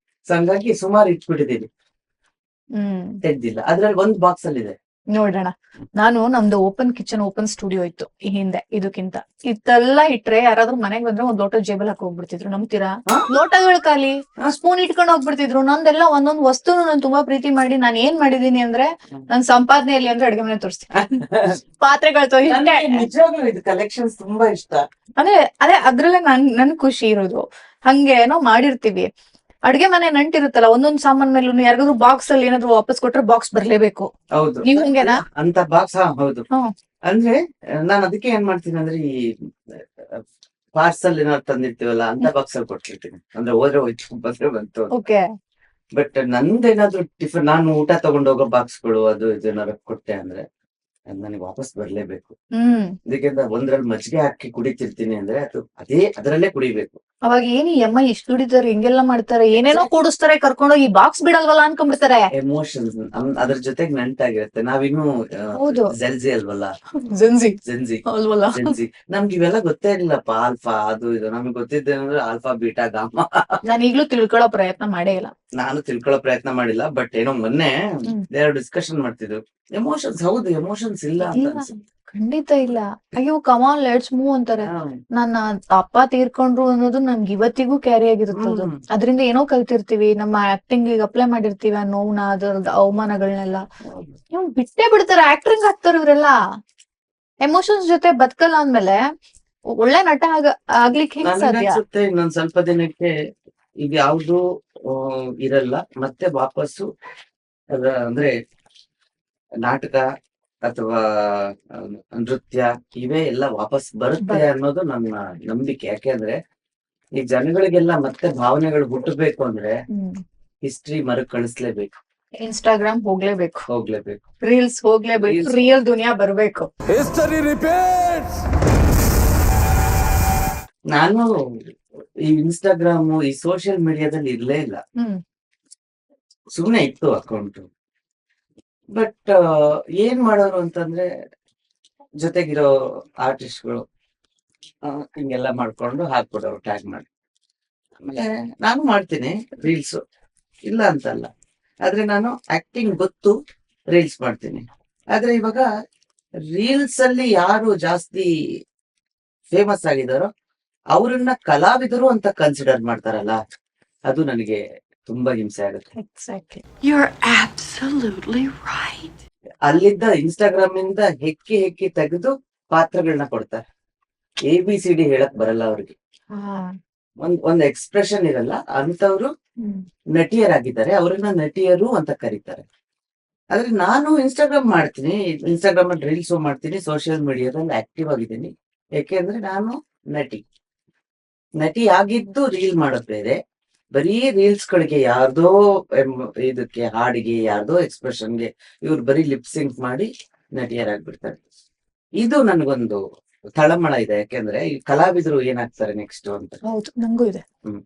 ಸೊ ಹಂಗಾಗಿ ಸುಮಾರು ಇಟ್ಬಿಟ್ಟಿದೀನಿ, ತೆಗ್ದಿಲ್ಲ. ಅದ್ರಲ್ಲಿ ಒಂದ್ ಬಾಕ್ಸ್ ಅಲ್ಲಿ ಇದೆ. ನೋಡೋಣ. ನಾನು ನಮ್ದು ಓಪನ್ ಕಿಚನ್, ಓಪನ್ ಸ್ಟುಡಿಯೋ ಇತ್ತು ಈ ಹಿಂದೆ. ಇದಕ್ಕಿಂತ ಇದೆಲ್ಲ ಇಟ್ರೆ ಯಾರಾದ್ರೂ ಮನೆಗ್ ಬಂದ್ರೆ ಒಂದ್ ಲೋಟ ಜೇಬಲ್ ಹಾಕಿ ಹೋಗ್ಬಿಡ್ತಿದ್ರು. ನಂಬ್ತೀರಾ? ಹಾ? ಲೋಟಗಳು ಖಾಲಿ, ಹಾ? ಸ್ಪೂನ್ ಇಟ್ಕೊಂಡು ಹೋಗ್ಬಿಡ್ತಿದ್ರು. ನಂದೆಲ್ಲ ಒಂದೊಂದ್ ವಸ್ತುನು ನಾನು ತುಂಬಾ ಪ್ರೀತಿ ಮಾಡಿ ನಾನು ಏನ್ ಮಾಡಿದೀನಿ ಅಂದ್ರೆ, ನನ್ ಸಂಪಾದನೆಯಲ್ಲಿ ಅಂದ್ರೆ ಅಡ್ಗೆ ಮನೆ ತೋರಿಸ್ತೀನಿ. ಪಾತ್ರೆಗಳು ನನಗೆ ನಿಜವಾಗ್ಲೂ ಇದು ಕಲೆಕ್ಷನ್ಸ್ ತುಂಬಾ ಇಷ್ಟ. ಅದೇ ಅದ್ರಲ್ಲೇ ನನ್ ಖುಷಿ ಇರೋದು. ಹಂಗೆ ನಾವು ಮಾಡಿರ್ತೀವಿ. ಅಡ್ಗೆ ಮನೆ ನಂಟಿರುತ್ತಲ್ಲ, ಒಂದೊಂದ್ ಸಾಮಾನ್ ಮೇಲೂ ಯಾರಿಗಾದ್ರು ಬಾಕ್ಸ್ ಅಲ್ಲಿ ಏನಾದ್ರು ವಾಪಸ್ ಕೊಟ್ರೆ ಬಾಕ್ಸ್ ಬರ್ಲೇಬೇಕು. ಹೌದು, ನೀವ್ ಹಂಗೇನಾ? ಅಂತ ಬಾಕ್ಸ್. ಹೌದು. ಹ್ಮ್. ಅಂದ್ರೆ ನಾನ್ ಅದಕ್ಕೆ ಏನ್ ಮಾಡ್ತೀನಿ ಅಂದ್ರೆ, ಈ ಪಾರ್ಸಲ್ ಏನಾದ್ರು ತಂದಿರ್ತೀವಲ್ಲ ಅಂತ ಬಾಕ್ಸ್ ಅಲ್ಲಿ ಕೊಟ್ಟಿರ್ತೀನಿ. ಅಂದ್ರೆ ಹೋದ್ರೆ ಹೋಯ್ತು, ಬಂದ್ರೆ ಬಂತು. ಓಕೆ. ಬಟ್ ನಂದೇನಾದ್ರು ಟಿಫನ್, ನಾನು ಊಟ ತಗೊಂಡ್ ಹೋಗೋ ಬಾಕ್ಸ್ಗಳು ಅದು ಇದು ಏನಾದ್ರು ಕೊಟ್ಟೆ ಅಂದ್ರೆ ಅದ್ ನನಗೆ ವಾಪಸ್ ಬರ್ಲೇಬೇಕು. ಅದಕ್ಕೆ ಒಂದ್ರಲ್ಲಿ ಮಜ್ಜಿಗೆ ಹಾಕಿ ಕುಡಿತಿರ್ತೀನಿ ಅಂದ್ರೆ ಅದು ಅದರಲ್ಲೇ ಕುಡಿಬೇಕು. ಅವಾಗ ಏನಿ ಅಮ್ಮ ಇಷ್ಟು ದುಡಿತಾರೆ, ಹಿಂಗೆಲ್ಲ ಮಾಡ್ತಾರೆ, ಏನೇನೋ ಕೂಡಿಸ್ತಾರೆ, ಕರ್ಕೊಂಡೋಗಿ ಈ ಬಾಕ್ಸ್ ಬಿಡಲ್ವಲ್ಲ ಅನ್ಕೊಂಡ್ಬಿಡ್ತಾರೆ. ಎಮೋಷನ್ಸ್ ಅದ್ರ ಜೊತೆಗೆ ನಂಟಾಗಿರುತ್ತೆ. ನಾವಿನ್ನು ಹೌದು. ಜೆಲ್ಸಿ ಅಲ್ವಲ್ಲ, ಜೆನ್ಸಿ ಜೆನ್ಸಿ ಅಲ್ವಲ್ಲ. ಜೆನ್ಸಿ. ನಮ್ಗೆ ಇವೆಲ್ಲ ಗೊತ್ತೇ ಇರ್ಲಿಲ್ಲಪ್ಪ. ಆಲ್ಫಾ ಅದು ಇದು ನಮ್ಗೆ ಗೊತ್ತಿದ್ದೇನಂದ್ರೆ ಆಲ್ಫಾ ಬೀಟಾ ಗಾಮಾ. ನಾನು ಈಗ್ಲೂ ತಿಳ್ಕೊಳ್ಳೋ ಪ್ರಯತ್ನ ಮಾಡೇ ಇಲ್ಲ. ನಾನು ತಿಳ್ಕೊಳ್ಳೋ ಪ್ರಯತ್ನ ಮಾಡಿಲ್ಲ. ಬಟ್ ಏನೋ ಮೊನ್ನೆ ಹ್ಮ್. ಡಿಸ್ಕಷನ್ ಮಾಡ್ತಿದ್ರು. ಎಮೋಷನ್ಸ್, ಹೌದು ಎಮೋಷನ್ಸ್ ಇಲ್ಲ ಅಂತ ಇಲ್ಲ, ಅನ್ಸುತ್ತೆ. ಖಂಡಿತ ಇಲ್ಲ. ಅಯ್ಯೋ ಕಮಾನ್ ಲೆಟ್ಸ್ ಮೂವ್ ಅಂತಾರೆ. ನನ್ನ ಅಪ್ಪ ತೀರ್ಕೊಂಡ್ರು ಅನ್ನೋದು ನನ್ಗೆ ಇವತ್ತಿಗೂ ಕ್ಯಾರಿ ಆಗಿರುತ್ತದು. ಹ್ಮ್. ಅದರಿಂದ ಏನೋ ಕಲ್ತಿರ್ತೀವಿ, ನಮ್ಮ ಆಕ್ಟಿಂಗ್ ಅಪ್ಲೈ ಮಾಡಿರ್ತೀವಿ ಆ ನೋವ್ನ, ಅದ್ರದ್ದು ಅವಮಾನಗಳನ್ನೆಲ್ಲ. ನೀವು ಬಿಟ್ಟೇ ಬಿಡ್ತಾರೆ, ಆಕ್ಟಿಂಗ್ ಆಗ್ತಾರೆ ಇವರೆಲ್ಲ. ಎಮೋಷನ್ಸ್ ಜೊತೆ ಬದುಕಲ್ಲ ಅಂದ್ಮೇಲೆ ಒಳ್ಳೆ ನಟ ಆಗ್ಲಿಕ್ಕೆ ಹೆಂಗ್ ಸಾಧ್ಯ? ಅನ್ಸುತ್ತೆ ಇನ್ನೊಂದ್ ಸ್ವಲ್ಪ ದಿನಕ್ಕೆ ಈಗ ಯಾವ್ದು ಇರಲ್ಲ. ಮತ್ತೆ ವಾಪಸ್ಸು ಅಂದ್ರೆ ನಾಟಕ ಅಥವಾ ನೃತ್ಯ ಇವೇ ಎಲ್ಲ ವಾಪಸ್ ಬರುತ್ತೆ ಅನ್ನೋದು ನನ್ನ ನಂಬಿಕೆ. ಯಾಕೆಂದ್ರೆ ಈ ಜನಗಳಿಗೆಲ್ಲ ಮತ್ತೆ ಭಾವನೆಗಳು ಹುಟ್ಟಬೇಕು ಅಂದ್ರೆ ಹಿಸ್ಟ್ರಿ ಮರುಕಳಿಸ್ಲೇಬೇಕು. ಇನ್ಸ್ಟಾಗ್ರಾಮ್ ಹೋಗ್ಲೇಬೇಕು, ರೀಲ್ಸ್ ಹೋಗ್ಲೇಬೇಕು, Reels. ರಿಯಲ್ ದುನಿಯಾ ಬರ್ಬೇಕು. ನಾನು ಈ ಇನ್ಸ್ಟಾಗ್ರಾಮ್, ಈ ಸೋಷಿಯಲ್ ಮೀಡಿಯಾದಲ್ಲಿ ಇರ್ಲೇ ಇಲ್ಲ. ಸುಮ್ನೆ ಇತ್ತು ಅಕೌಂಟ್. ಬಟ್ ಏನ್ ಮಾಡೋರು ಅಂತಂದ್ರೆ ಜೊತೆಗಿರೋ ಆರ್ಟಿಸ್ಟ್ಗಳು ಹಿಂಗೆಲ್ಲ ಮಾಡ್ಕೊಂಡು ಹಾಕ್ಬಿಡೋರು ಟ್ಯಾಗ್ ಮಾಡಿ. ಆಮೇಲೆ ನಾನು ಮಾಡ್ತೀನಿ ರೀಲ್ಸ್, ಇಲ್ಲ ಅಂತಲ್ಲ, ಆದ್ರೆ ನಾನು ಆಕ್ಟಿಂಗ್ ಗೊತ್ತು, ರೀಲ್ಸ್ ಮಾಡ್ತೀನಿ. ಆದ್ರೆ ಇವಾಗ ರೀಲ್ಸ್ ಅಲ್ಲಿ ಯಾರು ಜಾಸ್ತಿ ಫೇಮಸ್ ಆಗಿದಾರೋ ಅವರನ್ನ ಕಲಾವಿದರು ಅಂತ ಕನ್ಸಿಡರ್ ಮಾಡ್ತಾರಲ್ಲ, ಅದು ನನಗೆ ತುಂಬಾ ಹಿಂಸೆ ಆಗುತ್ತೆ. ಎಕ್ಸಾಕ್ಟ್ಲಿ. You're absolutely right. ಅಲ್ಲಿದ್ದ ಇನ್ಸ್ಟಾಗ್ರಾಮ್ ಇಂದ ಹೆಕ್ಕಿ ತೆಗೆದು ಪಾತ್ರಗಳನ್ನ ಕೊಡ್ತಾರೆ. ABCD ಹೇಳಕ್ ಬರಲ್ಲ ಅವ್ರಿಗೆ, ಒಂದ್ ಎಕ್ಸ್ಪ್ರೆಷನ್ ಇರಲ್ಲ ಅಂತವ್ರು ನಟಿಯರಾಗಿದ್ದಾರೆ, ಅವ್ರನ್ನ ನಟಿಯರು ಅಂತ ಕರೀತಾರೆ. ಆದ್ರೆ ನಾನು ಇನ್ಸ್ಟಾಗ್ರಾಮ್ ಮಾಡ್ತೀನಿ, ಇನ್ಸ್ಟಾಗ್ರಾಮ್ ಅಲ್ಲಿ ರೀಲ್ಸ್ ಮಾಡ್ತೀನಿ, ಸೋಷಿಯಲ್ ಮೀಡಿಯಾದಲ್ಲಿ ಆಕ್ಟಿವ್ ಆಗಿದ್ದೀನಿ. ಯಾಕೆಂದ್ರೆ ನಾನು ನಟಿ ಆಗಿದ್ದು ರೀಲ್ ಮಾಡೋದ್ ಬೇರೆ, ಬರೀ ರೀಲ್ಸ್ ಗಳಿಗೆ ಯಾರ್ದೋ ಇದಕ್ಕೆ ಹಾಡಿಗೆ ಯಾರ್ದೋ ಎಕ್ಸ್ಪ್ರೆಷನ್ಗೆ ಇವ್ರು ಬರೀ ಲಿಪ್ಸಿಂಕ್ ಮಾಡಿ ನಟಿಯರಾಗ್ಬಿಡ್ತಾರೆ. ಇದು ನನ್ಗೊಂದು ತಳಮಳ ಇದೆ, ಯಾಕೆಂದ್ರೆ ಈ ಕಲಾವಿದರು ಏನಾಗ್ತಾರೆ ನೆಕ್ಸ್ಟ್ ಅಂತ. ಹೌದು, ನಂಗೂ ಇದೆ. ಹ್ಮ್.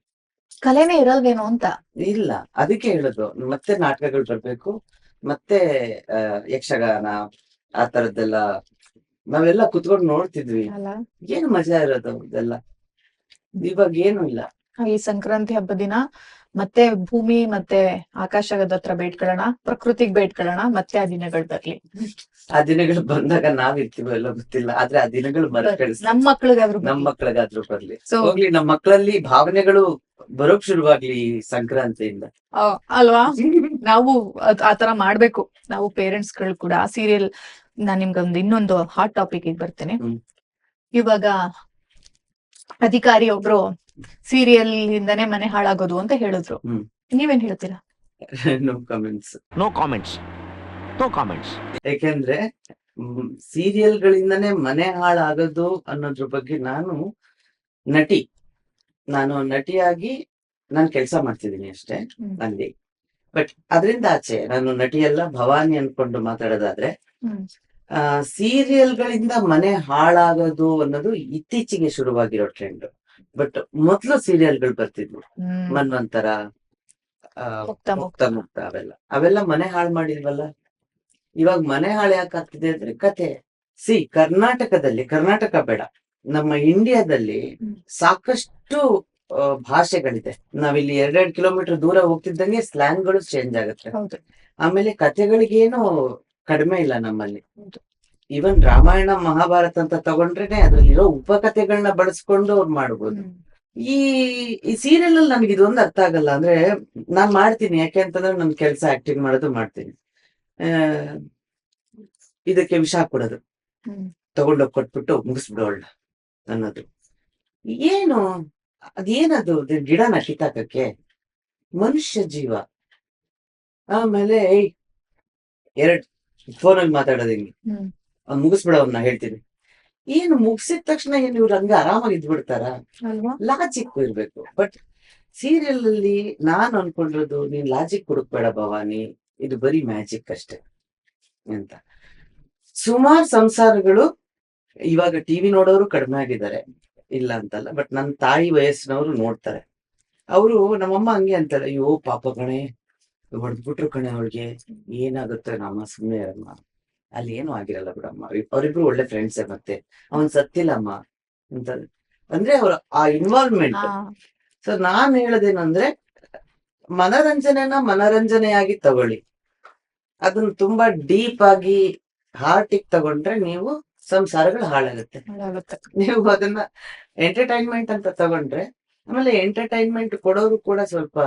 ಕಲೆನೇ ಇರಲ್ವೇನೋ ಅಂತ. ಇಲ್ಲ, ಅದಕ್ಕೆ ಹೇಳುದು ಮತ್ತೆ ನಾಟಕಗಳು ಬರ್ಬೇಕು, ಮತ್ತೆ ಯಕ್ಷಗಾನ ಆ ತರದ್ದೆಲ್ಲ ನಾವೆಲ್ಲ ಕುತ್ಕೊಂಡು ನೋಡ್ತಿದ್ವಿ, ಅಲ್ಲ, ಏನು ಮಜಾ ಇರೋದು ಅದೆಲ್ಲ. ಇವಾಗ ಏನು ಇಲ್ಲ. ಈ ಸಂಕ್ರಾಂತಿ ಹಬ್ಬದ ದಿನ ಮತ್ತೆ ಭೂಮಿ ಮತ್ತೆ ಆಕಾಶದ ಹತ್ರ ಬೇಡ್ಕೊಳ್ಳೋಣ, ಪ್ರಕೃತಿಗ್ ಬೇಡ್ಕೊಳ್ಳೋಣ, ಮತ್ತೆ ಆ ದಿನಗಳು ಬರ್ಲಿ. ಆ ದಿನಗಳು ಬಂದಾಗ ನಾವಿರ್ತೀವೋ ಎಲ್ಲೋ ಗೊತ್ತಿಲ್ಲ, ಆದ್ರೆ ಆ ದಿನಗಳು ಮರುಕಳಿಸಿ ನಮ್ ಮಕ್ಳಿಗಾದ್ರು ನಮ್ ಮಕ್ಳಿಗಾದ್ರೂ ಬರ್ಲಿ. ಸೊ ಹೋಗ್ಲಿ, ನಮ್ ಮಕ್ಕಳಲ್ಲಿ ಭಾವನೆಗಳು ಬರೋಕ್ ಶುರುವಾಗ್ಲಿ ಈ ಸಂಕ್ರಾಂತಿಯಿಂದ. ಅಲ್ವಾ, ನಾವು ಆತರ ಮಾಡ್ಬೇಕು. ನಾವು ಪೇರೆಂಟ್ಸ್ ಗಳು ಕೂಡ ಆ ಸೀರಿಯಲ್, ನಾನ್ ನಿಮ್ಗೊಂದು ಇನ್ನೊಂದು ಹಾಟ್ ಟಾಪಿಕ್ ಬರ್ತೇನೆ. ಹ್ಮ್. ಇವಾಗ ಅಧಿಕಾರಿ ಒಬ್ರು ಸೀರಿಯಲ್ ಇಂದಾನೆ ಮನೆ ಹಾಳಾಗೋದು ಅಂತ ಹೇಳಿದ್ರು. ಹ್ಮ್. ನೀವೇನ್ ಹೇಳ್ತೀರಾ? No comments. No comments. No comments. ಯಾಕೆಂದ್ರೆ ಸೀರಿಯಲ್ ಗಳಿಂದನೇ ಮನೆ ಹಾಳಾಗೋದು ಅನ್ನೋದ್ರ ಬಗ್ಗೆ ನಾನು ನಟಿಯಾಗಿ ನಾನು ಕೆಲಸ ಮಾಡ್ತಿದ್ದೀನಿ ಅಷ್ಟೇ ಅಲ್ಲಿ. ಬಟ್ ಅದರಿಂದ ಆಚೆ ನಾನು ನಟಿಯೆಲ್ಲ ಭವಾನಿ ಅನ್ಕೊಂಡು ಮಾತಾಡೋದಾದ್ರೆ, ಸೀರಿಯಲ್ ಗಳಿಂದ ಮನೆ ಹಾಳಾಗೋದು ಅನ್ನೋದು ಇತ್ತೀಚೆಗೆ ಶುರುವಾಗಿರೋ ಟ್ರೆಂಡ್. ಬಟ್ ಮೊದ್ಲು ಸೀರಿಯಲ್ಗಳು ಬರ್ತಿದ್ವು, ಮನ್ವಂತರ, ಮುಕ್ತ ಅವೆಲ್ಲ ಮನೆ ಹಾಳು ಮಾಡಿಲ್ವಲ್ಲ. ಇವಾಗ ಮನೆ ಹಾಳು ಯಾಕೆ ಆಗ್ತಿದೆ ಅಂದ್ರೆ ಕತೆ. ಕರ್ನಾಟಕ ಬೇಡ, ನಮ್ಮ ಇಂಡಿಯಾದಲ್ಲಿ ಸಾಕಷ್ಟು ಭಾಷೆಗಳಿದೆ. ನಾವಿಲ್ಲಿ 2 ಕಿಲೋಮೀಟರ್ ದೂರ ಹೋಗ್ತಿದ್ದಂಗೆ ಸ್ಲ್ಯಾಂಗ್ ಗಳು ಚೇಂಜ್ ಆಗುತ್ತೆ. ಆಮೇಲೆ ಕತೆಗಳಿಗೇನು ಕಡಿಮೆ ಇಲ್ಲ ನಮ್ಮಲ್ಲಿ. ಈವನ್ ರಾಮಾಯಣ ಮಹಾಭಾರತ ಅಂತ ತಗೊಂಡ್ರೇನೆ ಅದ್ರಲ್ಲಿರೋ ಉಪಕಥೆಗಳನ್ನ ಬಳಸ್ಕೊಂಡು ಅವ್ರು ಮಾಡ್ಬೋದು. ಈ ಸೀರಿಯಲ್ ಅಲ್ಲಿ ನನ್ಗೆ ಇದೊಂದು ಅರ್ಥ ಆಗಲ್ಲ. ಅಂದ್ರೆ ನಾನ್ ಮಾಡ್ತೀನಿ, ಯಾಕೆ ಅಂತಂದ್ರೆ ನನ್ ಕೆಲಸ ಆಕ್ಟಿಂಗ್ ಮಾಡೋದು ಮಾಡ್ತೀನಿ. ಇದಕ್ಕೆ ವಿಷ ಕೊಡೋದು, ತಗೊಂಡೋಗಿ ಕೊಟ್ಬಿಟ್ಟು ಮುಗಿಸ್ಬಿಡೋಳ್ಳ ಅನ್ನೋದು ಏನು, ಅದೇನದು ಗಿಡನ ಕಿತ್ತಾಕಕ್ಕೆ, ಮನುಷ್ಯ ಜೀವ. ಆಮೇಲೆ 2 ಫೋನಲ್ಲಿ ಮಾತಾಡೋದು ಹಿಂಗೆ, ಮುಗಿಸ್ಬಿಡೋನ್ನ ಹೇಳ್ತೀನಿ. ಏನು ಮುಗಿಸಿದ ತಕ್ಷಣ ಏನು ಇವ್ರು ಹಂಗ ಆರಾಮಾಗಿ ಇದ್ಬಿಡ್ತಾರ? ಲಾಜಿಕ್ ಇರ್ಬೇಕು. ಬಟ್ ಸೀರಿಯಲ್ ಅಲ್ಲಿ ನಾನು ಅನ್ಕೊಂಡಿರೋದು, ನೀನ್ ಲಾಜಿಕ್ ಹುಡುಕ್ಬೇಡ ಭವಾನಿ, ಇದು ಬರೀ ಮ್ಯಾಜಿಕ್ ಅಷ್ಟೇ ಅಂತ. ಸುಮಾರು ಸಂಸಾರಗಳು ಇವಾಗ ಟಿವಿ ನೋಡೋರು ಕಡಿಮೆ ಆಗಿದ್ದಾರೆ, ಇಲ್ಲ ಅಂತಲ್ಲ. ಬಟ್ ನನ್ನ ತಾಯಿ ವಯಸ್ಸಿನವರು ನೋಡ್ತಾರೆ. ಅವರು, ನಮ್ಮಮ್ಮ ಹಂಗೆ ಅಂತಾರೆ, ಅಯ್ಯೋ ಪಾಪ ಕಣೆ, ಹೊಡೆದ್ಬಿಟ್ರು ಕಣೆ, ಅವಳಿಗೆ ಏನಾಗುತ್ತೆ, ನಮ್ಮ ಸುಮ್ಮನೆ ಇರಮ್ಮ, ಅಲ್ಲಿ ಏನು ಆಗಿರಲ್ಲ ಬಿಡಮ್ಮ, ಅವರಿಬ್ರು ಒಳ್ಳೆ ಫ್ರೆಂಡ್ಸೇ, ಮತ್ತೆ ಅವನ್ ಸತ್ತಿಲ್ಲಮ್ಮ ಅಂತ. ಅಂದ್ರೆ ಅವ್ರ ಆ ಇನ್ವಾಲ್ವ್ಮೆಂಟ್. ಸೊ ನಾನ್ ಹೇಳೋದೇನಂದ್ರೆ, ಮನರಂಜನೆಯಾಗಿ ತಗೊಳ್ಳಿ, ಅದನ್ನ ತುಂಬಾ ಡೀಪ್ ಆಗಿ ಹಾರ್ಟಿಗೆ ತಗೊಂಡ್ರೆ ನೀವು ಸಂಸಾರಗಳು ಹಾಳಾಗುತ್ತೆ. ನೀವು ಅದನ್ನ ಎಂಟರ್ಟೈನ್ಮೆಂಟ್ ಅಂತ ತಗೊಂಡ್ರೆ, ಆಮೇಲೆ ಎಂಟರ್ಟೈನ್ಮೆಂಟ್ ಕೊಡೋರು ಕೂಡ ಸ್ವಲ್ಪ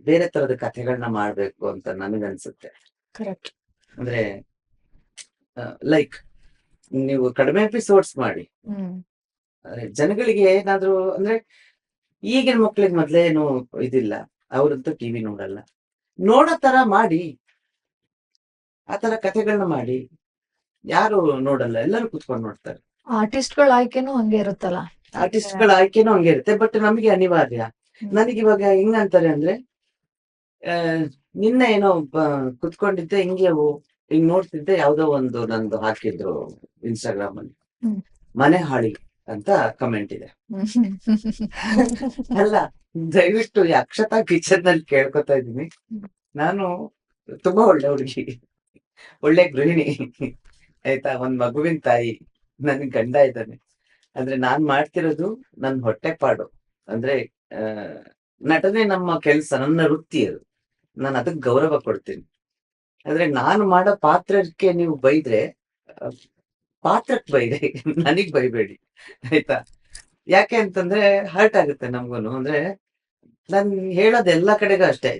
ಬೇರೆ ತರದ ಕಥೆಗಳನ್ನ ಮಾಡ್ಬೇಕು ಅಂತ ನನಗನ್ಸುತ್ತೆ. ಕರೆಕ್ಟ್. ಅಂದ್ರೆ ಲೈಕ್ ನೀವು ಕಡಿಮೆ ಎಪಿಸೋಡ್ಸ್ ಮಾಡಿ, ಜನಗಳಿಗೆ ಏನಾದ್ರು ಅಂದ್ರೆ, ಈಗಿನ ಮಕ್ಳಿಗೆ ಮೊದ್ಲೇ ಏನು ಇದಿಲ್ಲ, ಅವ್ರಂತೂ ಟಿವಿ ನೋಡಲ್ಲ, ನೋಡೋ ತರ ಮಾಡಿ, ಆ ತರ ಕಥೆಗಳನ್ನ ಮಾಡಿ. ಯಾರು ನೋಡಲ್ಲ, ಎಲ್ಲರೂ ಕುತ್ಕೊಂಡು ನೋಡ್ತಾರೆ. ಆರ್ಟಿಸ್ಟ್ಗಳ ಆಯ್ಕೆನೂ ಹಂಗೆ ಇರುತ್ತಲ್ಲ, ಆರ್ಟಿಸ್ಟ್ಗಳ ಆಯ್ಕೆನೂ ಹಂಗೆ ಇರುತ್ತೆ. ಬಟ್ ನಮಗೆ ಅನಿವಾರ್ಯ. ನನಗಿವಾಗ ಹಿಂಗಂತಾರೆ ಅಂದ್ರೆ, ನಿನ್ನೆ ಏನೋ ಕುತ್ಕೊಂಡಿದ್ದೆ, ಹಿಂಗ್ ನೋಡ್ತಿದ್ದೆ, ಯಾವ್ದೋ ಒಂದು ನಂದು ಹಾಕಿದ್ರು ಇನ್ಸ್ಟಾಗ್ರಾಮ್ ಅಲ್ಲಿ, ಮನೆ ಹಾಳಿ ಅಂತ ಕಮೆಂಟ್ ಇದೆ. ಅಲ್ಲ, ದಯವಿಟ್ಟು ಅಕ್ಷತಾ ಕಿಚನ್ ನಲ್ಲಿ ಕೇಳ್ಕೊತಾ ಇದ್ದೀನಿ, ನಾನು ತುಂಬಾ ಒಳ್ಳೆ ಹುಡುಗಿ, ಒಳ್ಳೆ ಗೃಹಿಣಿ ಆಯ್ತಾ, ಒಂದ್ ಮಗುವಿನ ತಾಯಿ, ನನ್ ಗಂಡ ಇದ್ದಾನೆ. ಅಂದ್ರೆ ನಾನ್ ಮಾಡ್ತಿರೋದು ನನ್ ಹೊಟ್ಟೆ ಪಾಡು. ಅಂದ್ರೆ ಆ ನಟನೆ ನಮ್ಮ ಕೆಲ್ಸ, ನನ್ನ ವೃತ್ತಿ ಅದು. ನಾನು ಅದಕ್ಕೆ ಗೌರವ ಕೊಡ್ತೀನಿ. ಅಂದ್ರೆ ನಾನು ಮಾಡೋ ಪಾತ್ರಕ್ಕೆ ನೀವು ಬೈದ್ರೆ ಪಾತ್ರಕ್ ಬೈರಿ, ನನಗ್ ಬೈಬೇಡಿ ಆಯ್ತಾ. ಯಾಕೆ ಅಂತಂದ್ರೆ ಹರ್ಟ್ ಆಗುತ್ತೆ ನಮ್ಗೂನು. ಅಂದ್ರೆ ನಾನ್ ಹೇಳೋದ್ ಎಲ್ಲಾ ಕಡೆಗೂ ಅಷ್ಟೇ,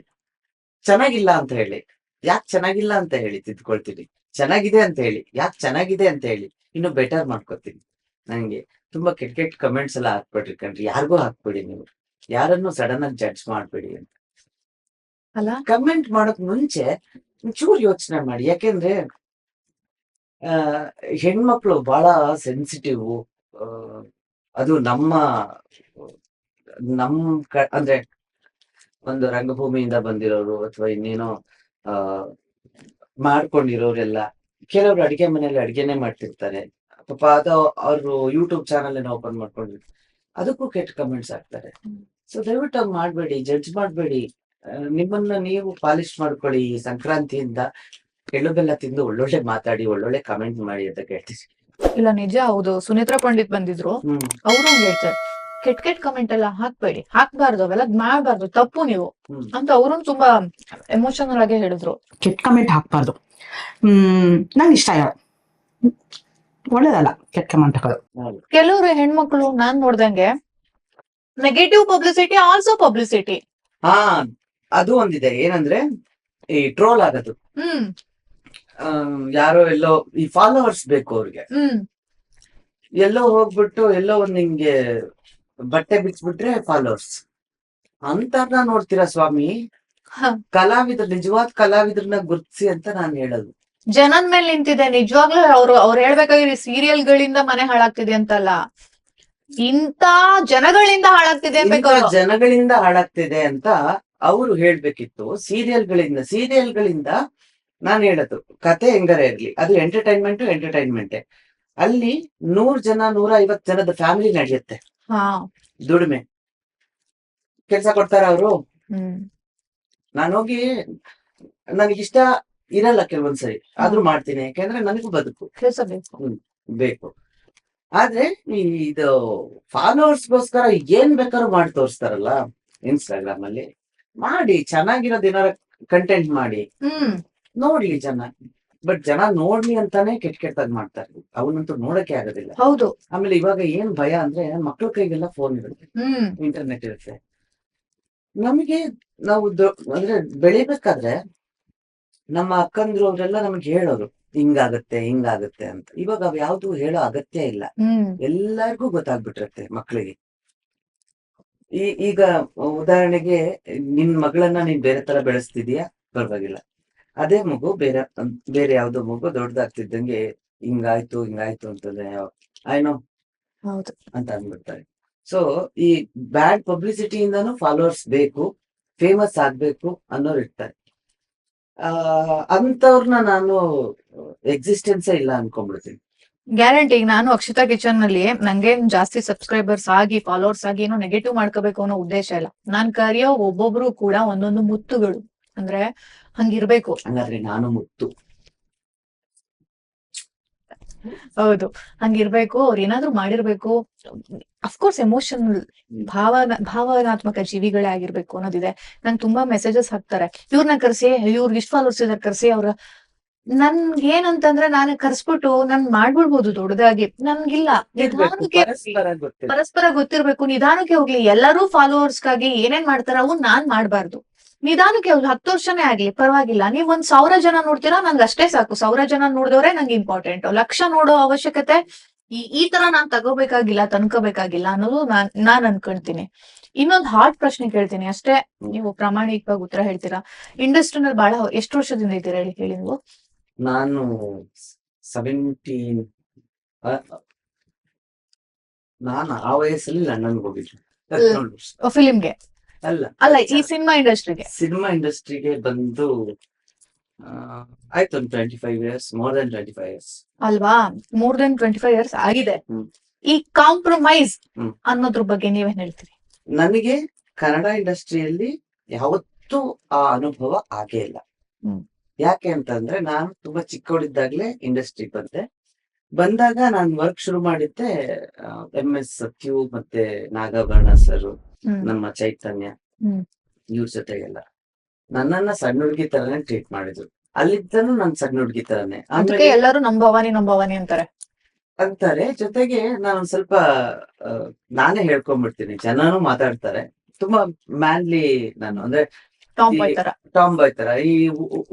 ಚೆನ್ನಾಗಿಲ್ಲ ಅಂತ ಹೇಳಿ, ಯಾಕೆ ಚೆನ್ನಾಗಿಲ್ಲ ಅಂತ ಹೇಳಿ ತಿದ್ಕೊಳ್ತೀನಿ. ಚೆನ್ನಾಗಿದೆ ಅಂತ ಹೇಳಿ, ಯಾಕೆ ಚೆನ್ನಾಗಿದೆ ಅಂತ ಹೇಳಿ ಇನ್ನು ಬೆಟರ್ ಮಾಡ್ಕೊತೀನಿ. ನಂಗೆ ತುಂಬಾ ಕೆಟ್ಟ ಕೆಟ್ಟ ಕಮೆಂಟ್ಸ್ ಎಲ್ಲ ಹಾಕ್ಬೇಡ್ರಿ ಕಣ್ರಿ, ಯಾರಿಗೂ ಹಾಕ್ಬೇಡಿ. ನೀವು ಯಾರನ್ನು ಸಡನ್ ಆಗಿ ಜಡ್ಜ್ ಮಾಡ್ಬೇಡಿ ಅಂತ. ಅಲ್ಲ ಕಮೆಂಟ್ ಮಾಡೋಕ್ ಮುಂಚೆ ಒಂಚೂರು ಯೋಚನೆ ಮಾಡಿ. ಯಾಕೆಂದ್ರೆ ಆ ಹೆಣ್ಮಕ್ಳು ಬಹಳ ಸೆನ್ಸಿಟಿವ್. ಅದು ನಮ್ ಅಂದ್ರೆ ಒಂದು ರಂಗಭೂಮಿಯಿಂದ ಬಂದಿರೋರು ಅಥವಾ ಇನ್ನೇನೋ ಆ ಮಾಡ್ಕೊಂಡಿರೋರೆಲ್ಲ, ಕೆಲವರು ಅಡಿಗೆ ಮನೆಯಲ್ಲಿ ಅಡಿಗೆನೆ ಮಾಡ್ತಿರ್ತಾರೆ. ಪಾಪ ಅದು ಅವ್ರು ಯೂಟ್ಯೂಬ್ ಚಾನಲ್ ಏನೋ ಓಪನ್ ಮಾಡ್ಕೊಂಡಿರ್ತಾರೆ, ಅದಕ್ಕೂ ಕೆಟ್ಟ ಕಮೆಂಟ್ಸ್ ಹಾಕ್ತಾರೆ. ಸೊ ದಯವಿಟ್ಟು ಹಂಗ್ ಮಾಡ್ಬೇಡಿ, ಜಡ್ಜ್ ಮಾಡ್ಬೇಡಿ. ನಿಮ್ಮನ್ನ ನೀವು ಪಾಲಿಶ್ ಮಾಡ್ಕೊಳ್ಳಿ. ಈ ಸಂಕ್ರಾಂತಿಯಿಂದ ಎಳ್ಳು ಬೆಲ್ಲ ತಿಂದು ಒಳ್ಳೊಳ್ಳೆ ಮಾತಾಡಿ, ಒಳ್ಳೊಳ್ಳೆ ಕಮೆಂಟ್ ಮಾಡಿ ಅಂತ ಕೇಳ್ತೀವಿ. ಇಲ್ಲ, ನಿಜ ಹೌದು. ಸುನೇತ್ರಾ ಪಂಡಿತ್ ಬಂದಿದ್ರು, ಅವರು ಹೇಳ್ತಾರೆ ಕೆಟ್ಟ ಕೆಟ್ಟ ಕಮೆಂಟ್ ಎಲ್ಲ ಹಾಕ್ಬೇಡಿ, ಹಾಕ್ಬಾರ್ದು, ಅವೆಲ್ಲ ಮಾಡ್ಬಾರ್ದು, ತಪ್ಪು ನೀವು ಅಂತ ಅವರು ತುಂಬಾ ಎಮೋಷನಲ್ ಆಗಿ ಹೇಳಿದ್ರು. ಕೆಟ್ಟ ಕಮೆಂಟ್ ಹಾಕ್ಬಾರ್ದು. ನಂಗೆ ಇಷ್ಟ ಇಲ್ಲ, ಒಳ್ಳೇದಲ್ಲ ಕೆಟ್ಟ ಕಮೆಂಟ್ಗಳು. ಕೆಲವರು ಹೆಣ್ಮಕ್ಳು ನಾನ್ ನೋಡ್ದಂಗೆ ನೆಗೆಟಿವ್ ಪಬ್ಲಿಸಿಟಿ ಆಲ್ಸೋ ಪಬ್ಲಿಸಿಟಿ. ಹಾ, ಅದು ಒಂದಿದೆ. ಏನಂದ್ರೆ ಈ ಟ್ರೋಲ್ ಆಗೋದು. ಯಾರೋ ಎಲ್ಲೋ ಈ ಫಾಲೋವರ್ಸ್ ಬೇಕು ಅವ್ರಿಗೆ. ಎಲ್ಲೋ ಹೋಗ್ಬಿಟ್ಟು ಎಲ್ಲೋ ಒಂದ್ ನಿಂಗೆ ಬಟ್ಟೆ ಬಿಚ್ಬಿಟ್ರೆ ಫಾಲೋವರ್ಸ್ ಅಂತ ನೋಡ್ತೀರಾ ಸ್ವಾಮಿ. ನಿಜವಾದ ಕಲಾವಿದ್ರನ್ನ ಗುರ್ತಿಸಿ ಅಂತ ನಾನ್ ಹೇಳೋದು. ಜನದ ಮೇಲೆ ನಿಂತಿದೆ ನಿಜವಾಗ್ಲೂ. ಅವ್ರು ಹೇಳ್ಬೇಕಾಗಿರೋ ಸೀರಿಯಲ್ ಗಳಿಂದ ಮನೆ ಹಾಳಾಗ್ತಿದೆ ಅಂತಲ್ಲ, ಇಂತ ಜನಗಳಿಂದ ಹಾಳಾಗ್ತಿದೆ ಜನಗಳಿಂದ ಹಾಳಾಗ್ತಿದೆ ಅಂತ ಅವರು ಹೇಳ್ಬೇಕಿತ್ತು. ಸೀರಿಯಲ್ಗಳಿಂದ ನಾನ್ ಹೇಳೋದು, ಕತೆ ಹೆಂಗಾರ ಇರ್ಲಿ, ಅದು ಎಂಟರ್ಟೈನ್ಮೆಂಟೇ. ಅಲ್ಲಿ 100 ಜನ 150 ಜನದ ಫ್ಯಾಮಿಲಿ ನಡೆಯುತ್ತೆ. ದುಡಿಮೆ ಕೆಲ್ಸ ಕೊಡ್ತಾರ ಅವರು. ನಾನೋಗಿ ನನಗಿಷ್ಟ ಇರಲ್ಲ ಕೆಲವೊಂದ್ಸರಿ, ಆದ್ರೂ ಮಾಡ್ತೀನಿ. ಯಾಕೆಂದ್ರೆ ನನಗೂ ಬದುಕು ಬೇಕು. ಆದ್ರೆ ಇದು ಫಾಲೋವರ್ಸ್ಗೋಸ್ಕರ ಏನ್ ಬೇಕಾದ್ರೂ ಮಾಡಿ ತೋರಿಸ್ತಾರಲ್ಲ ಇನ್ಸ್ಟಾಗ್ರಾಮ್ ಅಲ್ಲಿ. ಮಾಡಿ, ಚೆನ್ನಾಗಿರೋದ್ ಏನಾರ ಕಂಟೆಂಟ್ ಮಾಡಿ ನೋಡ್ಲಿ ಜನ. ಬಟ್ ಜನ ನೋಡ್ಲಿ ಅಂತಾನೆ ಕೆಟ್ಟದಾಗಿ ಮಾಡ್ತಾರೆ. ಅವನಂತೂ ನೋಡಕ್ಕೆ ಆಗೋದಿಲ್ಲ. ಹೌದು. ಆಮೇಲೆ ಇವಾಗ ಏನ್ ಭಯ ಅಂದ್ರೆ ಮಕ್ಳ ಕೈಗೆಲ್ಲ ಫೋನ್ ಇರುತ್ತೆ, ಇಂಟರ್ನೆಟ್ ಇರುತ್ತೆ. ನಮಗೆ ನಾವು ಅಂದ್ರೆ ಬೆಳಿಬೇಕಾದ್ರೆ ನಮ್ಮ ಅಕ್ಕಂದ್ರು ಅವರೆಲ್ಲ ನಮ್ಗೆ ಹೇಳೋರು ಹಿಂಗಾಗತ್ತೆ ಅಂತ. ಇವಾಗ ಅವ್ ಯಾವ್ದು ಹೇಳೋ ಅಗತ್ಯ ಇಲ್ಲ, ಎಲ್ಲರಿಗೂ ಗೊತ್ತಾಗ್ಬಿಟ್ಟಿರತ್ತೆ ಮಕ್ಳಿಗೆ. ಈಗ ಉದಾಹರಣೆಗೆ ನಿನ್ ಮಗಳನ್ನ ನೀನ್ ಬೇರೆ ತರ ಬೆಳೆಸ್ತಿದೀಯಾ, ಪರವಾಗಿಲ್ಲ. ಅದೇ ಮಗು ಬೇರೆ ಯಾವ್ದೋ ಮಗು ದೊಡ್ಡದಾಗ್ತಿದ್ದಂಗೆ ಹಿಂಗಾಯ್ತು ಅಂತಂದ್ರೆ ಐನೋ ಅಂತ ಅಂದ್ಬಿಡ್ತಾರೆ. ಸೊ ಈ ಬ್ಯಾಡ್ ಪಬ್ಲಿಸಿಟಿಯಿಂದಾನು ಫಾಲೋವರ್ಸ್ ಬೇಕು, ಫೇಮಸ್ ಆಗ್ಬೇಕು ಅನ್ನೋರು ಇರ್ತಾರೆ. ಅಂತವ್ರನ್ನ ನಾನು ಎಕ್ಸಿಸ್ಟೆನ್ಸೇ ಇಲ್ಲ ಅನ್ಕೊಂಡ್ಬಿಡ್ತೀನಿ. ಗ್ಯಾರಂಟಿ. ನಾನು ಅಕ್ಷತಾ ಕಿಚನ್ ನಲ್ಲಿ ನಂಗೇನ್ ಜಾಸ್ತಿ ಸಬ್ಸ್ಕ್ರೈಬರ್ಸ್ ಆಗಿ ಫಾಲೋವರ್ಸ್ ಆಗಿ ಏನೋ ನೆಗೆಟಿವ್ ಮಾಡ್ಕೋಬೇಕು ಅನ್ನೋ ಉದ್ದೇಶ ಇಲ್ಲ. ನಾನ್ ಕರೆಯೋ ಒಬ್ಬೊಬ್ರು ಕೂಡ ಒಂದೊಂದು ಮುತ್ತುಗಳು, ಅಂದ್ರೆ ಹಂಗಿರ್ಬೇಕು. ಹಂಗಾದ್ರೆ ನಾನು ಮುತ್ತು. ಹೌದು, ಹಂಗಿರ್ಬೇಕು. ಅವ್ರು ಏನಾದ್ರು ಮಾಡಿರ್ಬೇಕು. ಅಫ್ಕೋರ್ಸ್ ಎಮೋಷನಲ್ ಭಾವನಾತ್ಮಕ ಜೀವಿಗಳೇ ಆಗಿರ್ಬೇಕು ಅನ್ನೋದಿದೆ. ನಂಗೆ ತುಂಬಾ ಮೆಸೇಜಸ್ ಹಾಕ್ತಾರೆ, ಇವ್ರನ್ನ ಕರ್ಸಿ, ಇವ್ರಿಗೆ ಇಷ್ಟ ಫಾಲೋವರ್ಸ್ ಇದಾರೆ ಕರ್ಸಿ. ಅವ್ರ ನನ್ಗೇನಂತಂದ್ರೆ ನಾನು ಕರ್ಸ್ಬಿಟ್ಟು ನಾನ್ ಮಾಡ್ಬಿಡ್ಬೋದು ದೊಡ್ಡದಾಗಿ. ನನ್ಗಿಲ್ಲ, ನಿಧಾನಕ್ಕೆ ಪರಸ್ಪರ ಗೊತ್ತಿರ್ಬೇಕು. ನಿಧಾನಕ್ಕೆ ಹೋಗ್ಲಿ. ಎಲ್ಲರೂ ಫಾಲೋವರ್ಸ್ಗಾಗಿ ಏನೇನ್ ಮಾಡ್ತಾರ ಅವು ನಾನ್ ಮಾಡ್ಬಾರ್ದು. ನಿಧಾನಕ್ಕೆ ಹೋಗ್ಲಿ. 10 ವರ್ಷನೇ ಆಗ್ಲಿ, ಪರವಾಗಿಲ್ಲ. ನೀವ್ 1000 ಜನ ನೋಡ್ತೀರಾ, ನಂಗೆ ಅಷ್ಟೇ ಸಾಕು. 1000 ಜನ ನೋಡಿದವ್ರೆ ನಂಗೆ ಇಂಪಾರ್ಟೆಂಟ್. 1,00,000 ನೋಡೋ ಅವಶ್ಯಕತೆ ಈ ತರ ನಾನ್ ತನ್ಕೋಬೇಕಾಗಿಲ್ಲ ಅನ್ನೋದು ನಾನ್ ಅನ್ಕೊಂತೀನಿ. ಇನ್ನೊಂದು ಹಾರ್ಡ್ ಪ್ರಶ್ನೆ ಕೇಳ್ತೀನಿ ಅಷ್ಟೇ, ನೀವು ಪ್ರಾಮಾಣಿಕವಾಗಿ ಉತ್ತರ ಹೇಳ್ತೀರಾ. ಇಂಡಸ್ಟ್ರಿನಲ್ಲಿ ಬಹಳ ಎಷ್ಟು ವರ್ಷದಿಂದ ಇದ್ದೀರಾ ಹೇಳಿ ನೀವು? ನಾನು 17 ನಾನು ಆ ವಯಸ್ಸಲ್ಲಿ ಲಂಡನ್ಗೆ ಹೋಗಿದ್ದೆ ಫಿಲಿಮ್ಗೆ. ಅಲ್ಲ, ಈ ಸಿನಿಮಾ ಇಂಡಸ್ಟ್ರಿಗೆ ಬಂದು ಆಯ್ತು 25 years, more than 25 years ಅಲ್ವಾ? more than 25 years ಆಗಿದೆ. ಈ ಕಾಂಪ್ರಮೈಸ್ ಅನ್ನೋದ್ರ ಬಗ್ಗೆ ನೀವೇನ್ ಹೇಳ್ತೀರಿ? ನನಗೆ ಕನ್ನಡ ಇಂಡಸ್ಟ್ರಿಯಲ್ಲಿ ಯಾವತ್ತೂ ಆ ಅನುಭವ ಆಗೇ ಇಲ್ಲ. ಯಾಕೆ ಅಂತಂದ್ರೆ ನಾನು ತುಂಬಾ ಚಿಕ್ಕವಳಿದ್ದಾಗ್ಲೇ ಇಂಡಸ್ಟ್ರಿ ಬಂದಾಗ ನಾನು ವರ್ಕ್ ಶುರು ಮಾಡಿದ್ದೆ MS ಸತ್ಯು ಮತ್ತೆ ನಾಗಾಭರಣ ಸರ್, ಹ್ಮ್. ನಮ್ಮ ಚೈತನ್ಯ, ಹ್ಮ್. ಇವ್ರ ಜೊತೆಗೆಲ್ಲ ನನ್ನನ್ನ ಸಣ್ಣ ಹುಡುಗಿ ತರನೇ ಟ್ರೀಟ್ ಮಾಡಿದ್ರು. ಅಲ್ಲಿದ್ದನು ನನ್ ಸಣ್ಣ ಹುಡುಗಿ ತರನೇ ಅದಕ್ಕೆ ಆಮೇಲೆ ಎಲ್ಲರೂ ನಂಭವಾನಿ ಅಂತಾರೆ. ಅಂತಾರೆ. ಜೊತೆಗೆ ನಾನು ಸ್ವಲ್ಪ ಆ, ನಾನೇ ಹೇಳ್ಕೊಂಡ್ಬಿಡ್ತೀನಿ, ಜನನು ಮಾತಾಡ್ತಾರೆ. ತುಂಬಾ ಮ್ಯಾನ್ಲಿ ನಾನು, ಅಂದ್ರೆ ಟಾಮ್ ಈ ಬಾಯ್ ತರ. ಟಾಮ್ ಬಾಯ್ ತರ, ಈ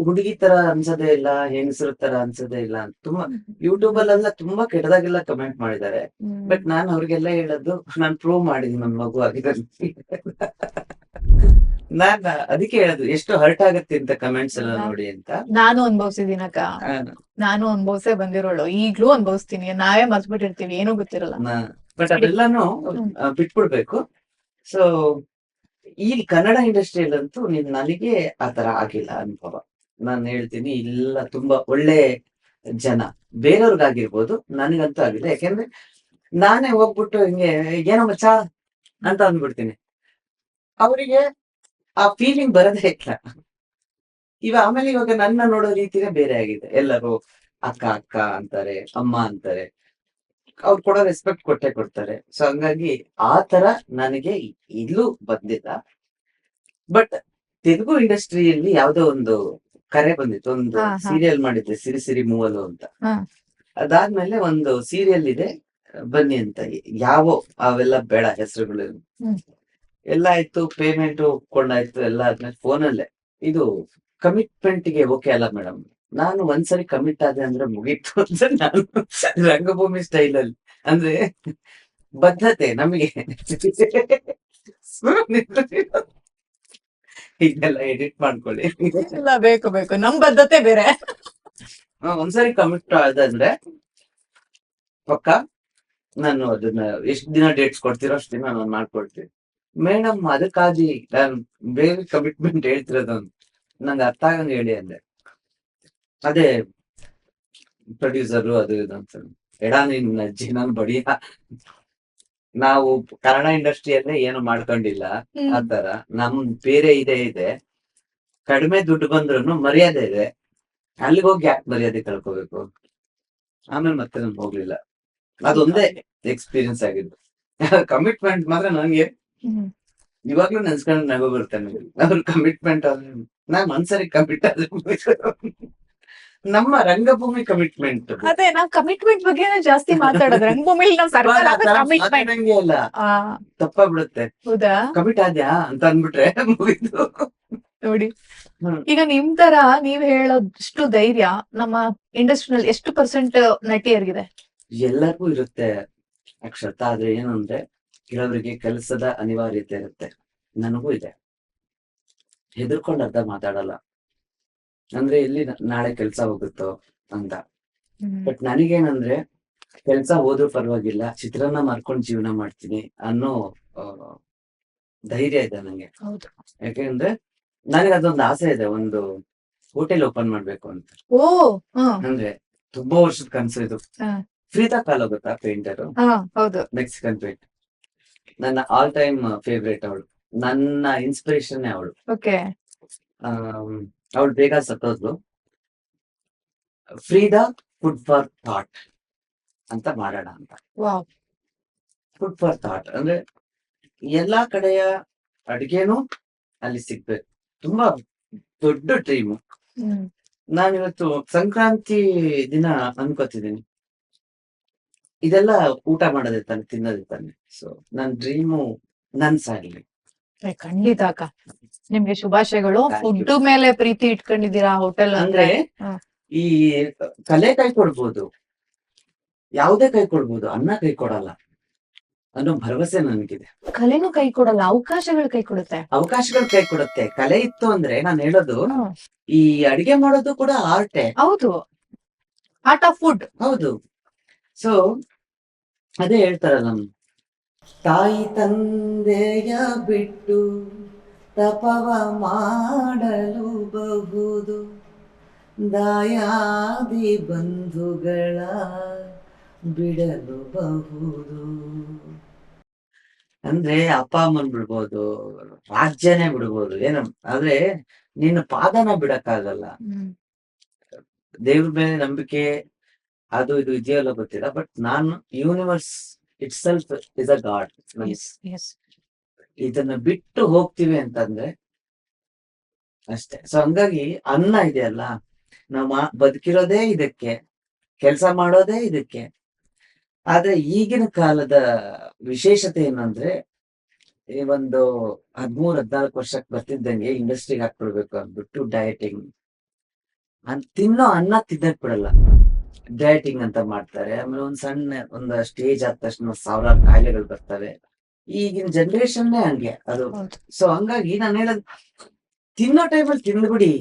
ಹುಡುಗಿ ತರ ಅನ್ಸೋದೇ ಇಲ್ಲ, ಹೆಂಗಸರ ತರ ಅನ್ಸೋದೇ ಇಲ್ಲ ಅಂತ ತುಂಬಾ ಯೂಟ್ಯೂಬ್ ಅಲ್ಲೆಲ್ಲ ತುಂಬಾ ಕೆಟ್ಟದಾಗೆಲ್ಲ ಕಮೆಂಟ್ ಮಾಡಿದ್ದಾರೆ. ಬಟ್ ನಾನು ಅವ್ರಿಗೆಲ್ಲ ಹೇಳೋದು, ನಾನು ಪ್ರೂವ್ ಮಾಡಿದೀನಿ ನನ್ನ ಮಗು ಆಗಿದೆ ನಾನ್ ಅದಕ್ಕೆ ಹೇಳೋದು ಎಷ್ಟು ಹರ್ಟ್ ಆಗತ್ತೆ ಅಂತ ಕಮೆಂಟ್ಸ್ ಎಲ್ಲ ನೋಡಿ ಅಂತ. ನಾನು ಅನ್ಭವ್ಸಿದೀನಕ್ಕ, ಆ, ನಾನು ಅನ್ಭವ್ಸೇ ಬಂದಿರೋಳು, ಈಗ್ಲೂ ಅನ್ಭವಿಸ್ತೀನಿ. ನಾವೇ ಮರ್ತ್ಬಿಟ್ಟಿರ್ತೀವಿ, ಏನೂ ಗೊತ್ತಿರಲ್ಲ. ಬಟ್ ಅದೆಲ್ಲಾನು ಬಿಟ್ಬಿಡ್ಬೇಕು. ಸೊ ಈ ಕನ್ನಡ ಇಂಡಸ್ಟ್ರಿಯಲ್ಲಂತೂ ನನಗೆ ಆತರ ಆಗಿಲ್ಲ ಅನುಭವ. ನಾನು ಹೇಳ್ತೀನಿ, ಇಲ್ಲ ತುಂಬಾ ಒಳ್ಳೆ ಜನ, ಬೇರೆಯವ್ರಿಗಾಗಿರ್ಬೋದು, ನನಗಂತೂ ಆಗಿದೆ. ಯಾಕೆಂದ್ರೆ ನಾನೇ ಹೋಗ್ಬಿಟ್ಟು ಹಿಂಗೆ ಏನೋ ಮಚ್ಚ ಅಂತ ಅಂದ್ಬಿಡ್ತೀನಿ, ಅವರಿಗೆ ಆ ಫೀಲಿಂಗ್ ಬರೋದೇ ಇಲ್ಲ. ಆಮೇಲೆ ಇವಾಗ ನನ್ನ ನೋಡೋ ರೀತಿನೇ ಬೇರೆ ಆಗಿದೆ. ಎಲ್ಲರೂ ಅಕ್ಕ ಅಕ್ಕ ಅಂತಾರೆ, ಅಮ್ಮ ಅಂತಾರೆ, ಅವ್ರು ಕೊಡೋ ರೆಸ್ಪೆಕ್ಟ್ ಕೊಟ್ಟೆ ಕೊಡ್ತಾರೆ. ಸೊ ಹಂಗಾಗಿ ಆ ತರ ನನಗೆ ಇಲ್ಲೂ ಬಂದಿಲ್ಲ. ಬಟ್ ತೆಲುಗು ಇಂಡಸ್ಟ್ರಿಯಲ್ಲಿ ಯಾವ್ದೋ ಒಂದು ಕರೆ ಬಂದಿತ್ತು, ಒಂದು ಹಾ, ಹಾ. ಸೀರಿಯಲ್ ಮಾಡಿದ್ದೆ, ಸಿರಿ ಸಿರಿ ಮೂವಲು ಅಂತ. ಹಾ. ಅದಾದ್ಮೇಲೆ ಒಂದು ಸೀರಿಯಲ್ ಇದೆ, ಬನ್ನಿ ಅಂತ. ಯಾವ ಅವೆಲ್ಲ ಬೇಡ ಹೆಸರುಗಳು, ಹ್ಮ್. ಎಲ್ಲ ಆಯ್ತು, ಪೇಮೆಂಟ್ ಕೊಂಡಾಯ್ತು, ಎಲ್ಲ ಆದ್ಮೇಲೆ ಫೋನಲ್ಲೇ ಇದು ಕಮಿಟ್ಮೆಂಟ್ ಗೆ ಓಕೆ ಅಲ್ಲ ಮೇಡಮ್, ನಾನು ಒಂದ್ಸರಿ ಕಮಿಟ್ ಆದೆ ಅಂದ್ರೆ ಮುಗೀತು ಅಂತ. ನಾನು ರಂಗಭೂಮಿ ಸ್ಟೈಲ್ ಅಲ್ಲಿ, ಅಂದ್ರೆ ಬದ್ಧತೆ ನಮಗೆ ಇದೆಲ್ಲ ಎಡಿಟ್ ಮಾಡ್ಕೊಳ್ಳಿ. ಇಲ್ಲ, ಬೇಕು ನಮ್ ಬದ್ಧತೆ ಬೇರೆ. ಒಂದ್ಸರಿ ಕಮಿಟ್ ಆದ ಅಂದ್ರೆ ಪಕ್ಕ ನಾನು ಅದನ್ನ ಎಷ್ಟ್ ದಿನ ಡೇಟ್ಸ್ ಕೊಡ್ತೀರೋ ಅಷ್ಟ್ ದಿನ ನಾನು ಮಾಡ್ಕೊಡ್ತೀನಿ. ಮೇಡಮ್ ಅದಕ್ಕಾಗಿ ನಾನು ಬೇರೆ ಕಮಿಟ್ಮೆಂಟ್ ಹೇಳ್ತಿರೋದು ನಂಗೆ ಅರ್ಥ ಆಗಂಗ್ ಹೇಳಿ ಅಂದೆ. ಅದೇ ಪ್ರೊಡ್ಯೂಸರು ಅದು ಇದು ಅಂತ, ಎಡ ನಿನ್ ಅಜ್ಜಿ ನನ್ ಬಡಿಯ, ನಾವು ಕನ್ನಡ ಇಂಡಸ್ಟ್ರಿಯಲ್ಲೇ ಏನು ಮಾಡ್ಕೊಂಡಿಲ್ಲ ಆತರ. ನಮ್ ಬೇರೆ ಇದೆ, ಕಡಿಮೆ ದುಡ್ಡು ಬಂದ್ರು ಮರ್ಯಾದೆ ಇದೆ, ಅಲ್ಲಿಗೆ ಹೋಗಿ ಯಾಕೆ ಮರ್ಯಾದೆ ಕಳ್ಕೋಬೇಕು. ಆಮೇಲೆ ಮತ್ತೆ ನಾನು ಹೋಗ್ಲಿಲ್ಲ. ಅದೊಂದೇ ಎಕ್ಸ್ಪೀರಿಯನ್ಸ್ ಆಗಿದ್ದು. ಕಮಿಟ್ಮೆಂಟ್ ಮಾತ್ರ ನನಗೆ ಹ್ಮ್. ಇವಾಗ್ಲೂ ನೆನ್ಸ್ಕೊಂಡು ನಗು ಬರ್ತಾನೆ. ಅವ್ರ ಕಮಿಟ್ಮೆಂಟ್ ನಾನ್ ಒಂದ್ಸರಿ ಕಮಿಟ್ ಆದ್ರೆ ನಮ್ಮ ರಂಗಭೂಮಿ ಕಮಿಟ್ಮೆಂಟ್ ಅದೇ, ನಾವ್ ಕಮಿಟ್ಮೆಂಟ್ ಬಗ್ಗೆ ಜಾಸ್ತಿ ಮಾತಾಡೋದು. ರಂಗಭೂಮಿಲಿ ನಾವ್ ಸರ್ಕಾರ ಕಮಿಟ್ಮೆಂಟ್. ಅಲ್ಲ, ತಪ್ಪಾಗ್ಬಿಡುತ್ತೆ. ಹೌದಾ? ಕಮಿಟ್ ಆದ್ಯಾ ಅಂತ ಅಂದ್ಬಿಟ್ರೆ ಮುಗಿದು. ನೋಡಿ, ಹ್ಮ್. ಈಗ ನಿಮ್ ತರ ನೀವ್ ಹೇಳೋಷ್ಟು ಧೈರ್ಯ ನಮ್ಮ ಇಂಡಸ್ಟ್ರಿನಲ್ಲಿ ಎಷ್ಟು ಪರ್ಸೆಂಟ್ ನಟಿಯರಿಗಿದೆ? ಎಲ್ಲರಿಗೂ ಇರುತ್ತೆ ಅಕ್ಷತ. ಆದ್ರೆ ಏನಂದ್ರೆ ಕೆಲವರಿಗೆ ಕೆಲಸದ ಅನಿವಾರ್ಯತೆ ಇರುತ್ತೆ, ನನಗೂ ಇದೆ. ಹೆದರ್ಕೊಂಡು ಅರ್ಧ ಮಾತಾಡಲ್ಲ, ಅಂದ್ರೆ ಎಲ್ಲಿ ನಾಳೆ ಕೆಲ್ಸ ಹೋಗುತ್ತೋ ಅಂತ. ಬಟ್ ನನಗೇನಂದ್ರೆ ಕೆಲ್ಸ ಹೋದ್ರೂ ಪರವಾಗಿಲ್ಲ, ಚಿತ್ರಾನ್ನ ಮಾರ್ಕೊಂಡು ಜೀವನ ಮಾಡ್ತೀನಿ ಅನ್ನೋ ಧೈರ್ಯ ಇದೆ ನಂಗೆ. ಹೌದು. ಯಾಕೆಂದ್ರೆ ನನಗೆ ಅದೊಂದು ಆಸೆ ಇದೆ, ಒಂದು ಹೋಟೆಲ್ ಓಪನ್ ಮಾಡ್ಬೇಕು ಅಂತ. ಓ, ಹ್ಮ್. ಅಂದ್ರೆ ತುಂಬಾ ವರ್ಷದ ಕನ್ಸು ಇದು. ಹಾ. ಫ್ರೀತಾ ಕಾಲೋ ಗೊತ್ತಾ, ಪೇಂಟರ್, ಹಾ, ಹೌದು. Mexican paint. ನನ್ನ ಆಲ್ ಟೈಮ್ ಫೇವ್ರೇಟ್ ಅವಳು, ನನ್ನ ಇನ್ಸ್ಪಿರೇಷನ್ ಅವಳು. ಓಕೆ. ಅವಳು ಬೇಗ ಸತ್ತೋದ್ಲು. ಫ್ರೀಡಾ ಫುಡ್ ಫಾರ್ ಥಾಟ್ ಅಂತ ಮಾಡೋಣ ಅಂತ. ವಾವ್. ಫುಡ್ ಫಾರ್ ಥಾಟ್ ಅಂದ್ರೆ ಎಲ್ಲಾ ಕಡೆಯ ಅಡ್ಗೆನೂ ಅಲ್ಲಿ ಸಿಗ್ಬೇಕು. ತುಂಬಾ ದೊಡ್ಡ ಡ್ರೀಮು. ಹ್ಮ್. ನಾನಿವತ್ತು ಸಂಕ್ರಾಂತಿ ದಿನ ಅನ್ಕೋತಿದ್ದೀನಿ, ಇದೆಲ್ಲ ಊಟ ಮಾಡೋದೇ ತಾನೆ, ತಿನ್ನೋದೇ ತಾನೆ. ಸೊ ನನ್ ಡ್ರೀಮು ನನ್ಸಾಗ್ಲಿ. ಖಂಡಿತ ಅಕ್ಕ, ನಿಮ್ಗೆ ಶುಭಾಶಯಗಳು. Thank you. ಫುಡ್ ಮೇಲೆ ಪ್ರೀತಿ ಇಟ್ಕೊಂಡಿದೀರಾ ಹೋಟೆಲ್ ಅಂದ್ರೆ ಹ್ಮ್. ಈ ಕಲೆ ಕೈ ಕೊಡ್ಬೋದು, ಯಾವುದೇ ಕೈ ಕೊಡ್ಬೋದು, ಅನ್ನ ಕೈ ಕೊಡಲ್ಲ ಅನ್ನೋ ಭರವಸೆ ನನಗಿದೆ. ಕಲೆನೂ ಕೈ ಕೊಡಲ್ಲ, ಅವಕಾಶಗಳು ಕೈ ಕೊಡುತ್ತೆ. ಅವಕಾಶಗಳು ಕೈ ಕೊಡುತ್ತೆ. ಕಲೆ ಇತ್ತು ಅಂದ್ರೆ ನಾನು ಹೇಳೋದು, ಹ್ಮ್. ಈ ಅಡಿಗೆ ಮಾಡೋದು ಕೂಡ ಆರ್ಟೆ. ಹೌದು, ಆರ್ಟ್ ಆಫ್ ಫುಡ್. ಹೌದು. ಸೊ ಅದೇ ಹೇಳ್ತಾರಲ್ಲ, ತಾಯಿ ತಂದೆಯ ಬಿಟ್ಟು ತಪವ ಮಾಡಲು ಬಹುದು, ದಾಯಾದಿ ಬಂಧುಗಳ ಬಿಡಲು ಬಹುದು. ಅಂದ್ರೆ ಅಪ್ಪ ಅಮ್ಮನ್ ಬಿಡ್ಬೋದು, ರಾಜ್ಯನೇ ಬಿಡ್ಬೋದು, ಏನು ಆದ್ರೆ ನಿನ್ನ ಪಾದನ ಬಿಡಕ್ಕಾಗಲ್ಲ. ದೇವ್ರ ಮೇಲೆ ನಂಬಿಕೆ ಅದು ಇದು ಇದೆಯಲ್ಲ ಗೊತ್ತಿಲ್ಲ, ಬಟ್ ನಾನು universe it self is a god. ಇದನ್ನ ಬಿಟ್ಟು ಹೋಗ್ತೀವಿ ಅಂತಂದ್ರೆ ಅಷ್ಟೇ. ಸೊ ಹಂಗಾಗಿ ಅನ್ನ ಇದೆಯಲ್ಲ, ನಾವು ಬದುಕಿರೋದೇ ಇದಕ್ಕೆ, ಕೆಲಸ ಮಾಡೋದೇ ಇದಕ್ಕೆ. ಆದ್ರೆ ಈಗಿನ ಕಾಲದ ವಿಶೇಷತೆ ಏನಂದ್ರೆ, ಈ ಒಂದು 13-14 ವರ್ಷಕ್ಕೆ ಬರ್ತಿದ್ದಂಗೆ ಇಂಡಸ್ಟ್ರಿಗೆ ಹಾಕ್ಬಿಡ್ಬೇಕು ಅಂದ್ಬಿಟ್ಟು ಡಯಟಿಂಗ್ ತಿನ್ನೋ ಅನ್ನ ತಿನ್ನಕ್ ಬಿಡಲ್ಲ, ಡಯಟಿಂಗ್ ಅಂತ ಮಾಡ್ತಾರೆ. ಆಮೇಲೆ ಒಂದ್ ಸ್ಟೇಜ್ ಆದ ತಕ್ಷಣ 1000 ಕಾಯಿಲೆಗಳು ಬರ್ತವೆ. ಈಗಿನ ಜನರೇಷನ್ನೇ ಹಂಗೆ ಅದು. ಸೊ ಹಂಗಾಗಿ ನಾನು ಹೇಳೋದು, ತಿನ್ನೋ ಟೈಮಲ್ಲಿ ತಿಂದ್ಬಿಡಿ,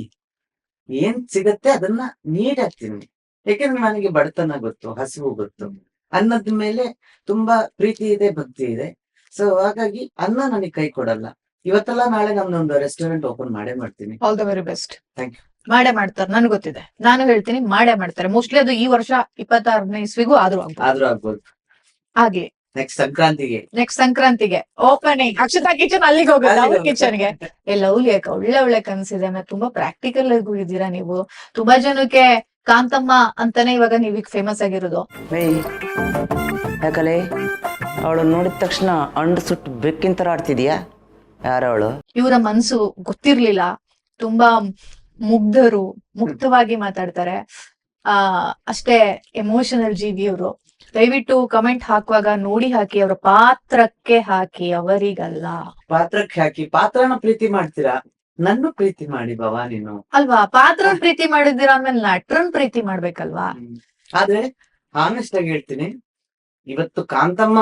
ಏನ್ ಸಿಗತ್ತೆ ಅದನ್ನ ನೀಟಾಗಿ ತಿನ್ನಿ. ಯಾಕೆಂದ್ರೆ ನನಗೆ ಬಡತನ ಗೊತ್ತು, ಹಸಿವು ಗೊತ್ತು, ಅನ್ನದ ಮೇಲೆ ತುಂಬಾ ಪ್ರೀತಿ ಇದೆ, ಭಕ್ತಿ ಇದೆ. ಸೊ ಹಾಗಾಗಿ ಅನ್ನ ನನಗೆ ಕೈ ಕೊಡಲ್ಲ. ಇವತ್ತೆಲ್ಲ ನಾಳೆ ನಮ್ದೊಂದು ರೆಸ್ಟೋರೆಂಟ್ ಓಪನ್ ಮಾಡೇ ಮಾಡ್ತೀನಿ. All the very best. Thank you. ಮಾಡೇ ಮಾಡ್ತಾರೆ, ನನ್ಗೆ ಗೊತ್ತಿದೆ. ನಾನು ಹೇಳ್ತೀನಿ ಮಾಡೇ ಮಾಡ್ತಾರೆ. ಮೋಸ್ಟ್ಲಿ ಅದು ಈ ವರ್ಷ 26ನೇ ಇಸ್ವಿಗೂ ಆದ್ರೂ ಆಗ್ಬೋದು. ಆಗ್ಲಿ. ನೆಕ್ಸ್ಟ್ ಸಂಕ್ರಾಂತಿಗೆ, ನೆಕ್ಸ್ಟ್ ಸಂಕ್ರಾಂತಿಗೆ ಓಪನಿಂಗ್ ಅಕ್ಷತಾ ಕಿಚನ್ ಅಲ್ಲಿಗೆ ಹೋಗುತ್ತೆ, ಅವ್ರ ಕಿಚನ್ಗೆ. ಲವ್ಲಿ ಅಕ್ಕ, ಒಳ್ಳೆ ಕನ್ಸಿದೆ. ಆಮೇಲೆ ತುಂಬಾ ಪ್ರಾಕ್ಟಿಕಲ್ ಆಗೂ ಇದ್ದೀರಾ ನೀವು. ತುಂಬಾ ಜನಕ್ಕೆ ಕಾಂತಮ್ಮ ಅಂತಾನೆ ಇವಾಗ ನೀವೀಗ ಫೇಮಸ್ ಆಗಿರೋದು. ಯಾಕಲೆ ಅವಳು ನೋಡಿದ ತಕ್ಷಣ ಅಂಡು ಸುಟ್ಟು ಬೆಕ್ಕಿನ ತರ ಆಡ್ತಿದ್ಯಾ? ಯಾರವಳು? ಇವರ ಮನ್ಸು ಗೊತ್ತಿರ್ಲಿಲ್ಲ, ತುಂಬಾ ಮುಗ್ಧವಾಗಿ ಮಾತಾಡ್ತಾರೆ. ಅಷ್ಟೇ ಎಮೋಷನಲ್ ಜೀವಿ ಅವರು. ದಯವಿಟ್ಟು ಕಮೆಂಟ್ ಹಾಕುವಾಗ ನೋಡಿ ಹಾಕಿ, ಅವರ ಪಾತ್ರಕ್ಕೆ ಹಾಕಿ, ಅವರಿಗಲ್ಲ. ಪಾತ್ರಕ್ಕೆ ಹಾಕಿ. ಪಾತ್ರನ ಪ್ರೀತಿ ಮಾಡ್ತೀರಾ, ನನ್ನ ಪ್ರೀತಿ ಮಾಡಿ ಭವಾನಿನು ಅಲ್ವಾ? ಪಾತ್ರ ಪ್ರೀತಿ ಮಾಡಿದಿರ ಆಮೇಲೆ ನಟರನ್ ಪ್ರೀತಿ ಮಾಡ್ಬೇಕಲ್ವಾ? ಆದ್ರೆ ಆನೆಸ್ಟ್ ಆಗಿ ಹೇಳ್ತೀನಿ, ಇವತ್ತು ಕಾಂತಮ್ಮ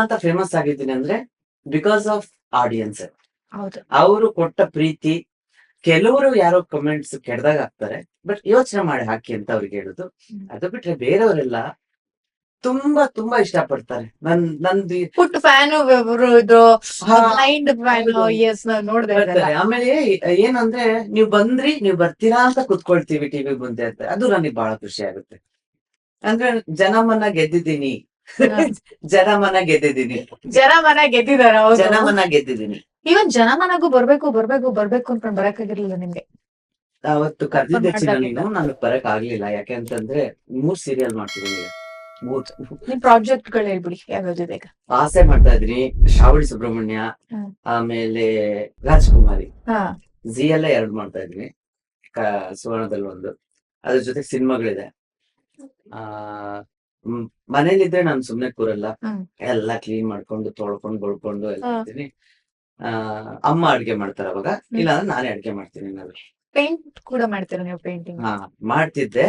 ಅಂತ ಫೇಮಸ್ ಆಗಿದ್ದೀನಿ ಅಂದ್ರೆ ಬಿಕಾಸ್ ಆಫ್ ಆಡಿಯನ್ಸ್. ಹೌದು. ಅವರು ಕೊಟ್ಟ ಪ್ರೀತಿ. ಕೆಲವರು ಯಾರೋ ಕಮೆಂಟ್ಸ್ ಕೆಡ್ದಾಗ ಹಾಕ್ತಾರೆ, ಬಟ್ ಯೋಚನೆ ಮಾಡಿ ಹಾಕಿ ಅಂತ ಅವ್ರಿಗೆ ಹೇಳುದು. ಅದು ಬಿಟ್ರೆ ಬೇರೆಯವರೆಲ್ಲ ತುಂಬಾ ಇಷ್ಟಪಡ್ತಾರೆ. ನಂದು ಪುಟ್ ಫ್ಯಾನ್ ಇದ್ರು, ಬ್ಲೈಂಡ್ ಫ್ಯಾನ್. ಎಸ್, ನೋಡ್ದೆ. ಆಮೇಲೆ ಏನಂದ್ರೆ, ನೀವ್ ಬರ್ತೀರಾ ಅಂತ ಕುತ್ಕೊಳ್ತೀವಿ ಟಿವಿ ಮುಂದೆ ಅಂತ. ಅದು ನನಗೆ ಬಹಳ ಖುಷಿ ಆಗುತ್ತೆ. ಅಂದ್ರೆ ಜನಮನ ಗೆದ್ದಿದ್ದೀನಿ. ಜನಮನ ಗೆದ್ದಿದ್ದೀನಿ. ಇವನ್ ಜನಮನಗೂ ಬರ್ಬೇಕು ಅನ್ಕೊಂಡ್ ಬರಕಾಗಿರ್ಲಿಲ್ಲ ನಿಮ್ಗೆ? ಅವತ್ತು ಕರ್ದಿದ್ದೆ ಚಿನ್ನ ನೀನು, ನನಗ್ ಬರಕ್ ಆಗ್ಲಿಲ್ಲ. ಯಾಕೆಂತಂದ್ರೆ 3 ಸೀರಿಯಲ್ ಮಾಡ್ತಿದ್ದೀನಿ. ನಿಮ್ ಪ್ರಾಜೆಕ್ಟ್ ಗಳು ಹೇಳ್ಬಿಡಿ, ಯಾವ್ಯಾವ್ದಿದೆ ಈಗ? ಆಸೆ ಮಾಡ್ತಾ ಇದ್ರಿ, ಶ್ರಾವಣಿ ಸುಬ್ರಹ್ಮಣ್ಯ, ಆಮೇಲೆ ರಾಜ್ಕುಮಾರಿ, ಝೀಯಲ್ಲೇ 2 ಮಾಡ್ತಾ ಇದ್ವಿ, ಸುವರ್ಣದಲ್ಲಿ 1. ಅದ್ರ ಜೊತೆ ಸಿನಿಮಾಗಳಿದೆ. ಮನೇಲಿದ್ರೆ ನಾನು ಸುಮ್ನೆ ಕೂರಲ್ಲ, ಎಲ್ಲಾ ಕ್ಲೀನ್ ಮಾಡ್ಕೊಂಡು ತೊಳ್ಕೊಂಡು ಬಳ್ಕೊಂಡು ಎಲ್ಲ ಮಾಡ್ತೀನಿ. ಅಮ್ಮ ಅಡ್ಗೆ ಮಾಡ್ತಾರ ಅವಾಗ, ಇಲ್ಲಾಂದ್ರೆ ನಾನೇ ಅಡ್ಗೆ ಮಾಡ್ತೀನಿ. ಏನಾದ್ರು ಪೇಂಟ್ ಕೂಡ ಮಾಡ್ತೀರಾ ನೀವು? ಪೇಂಟಿಂಗ್ ಮಾಡ್ತಿದ್ದೆ.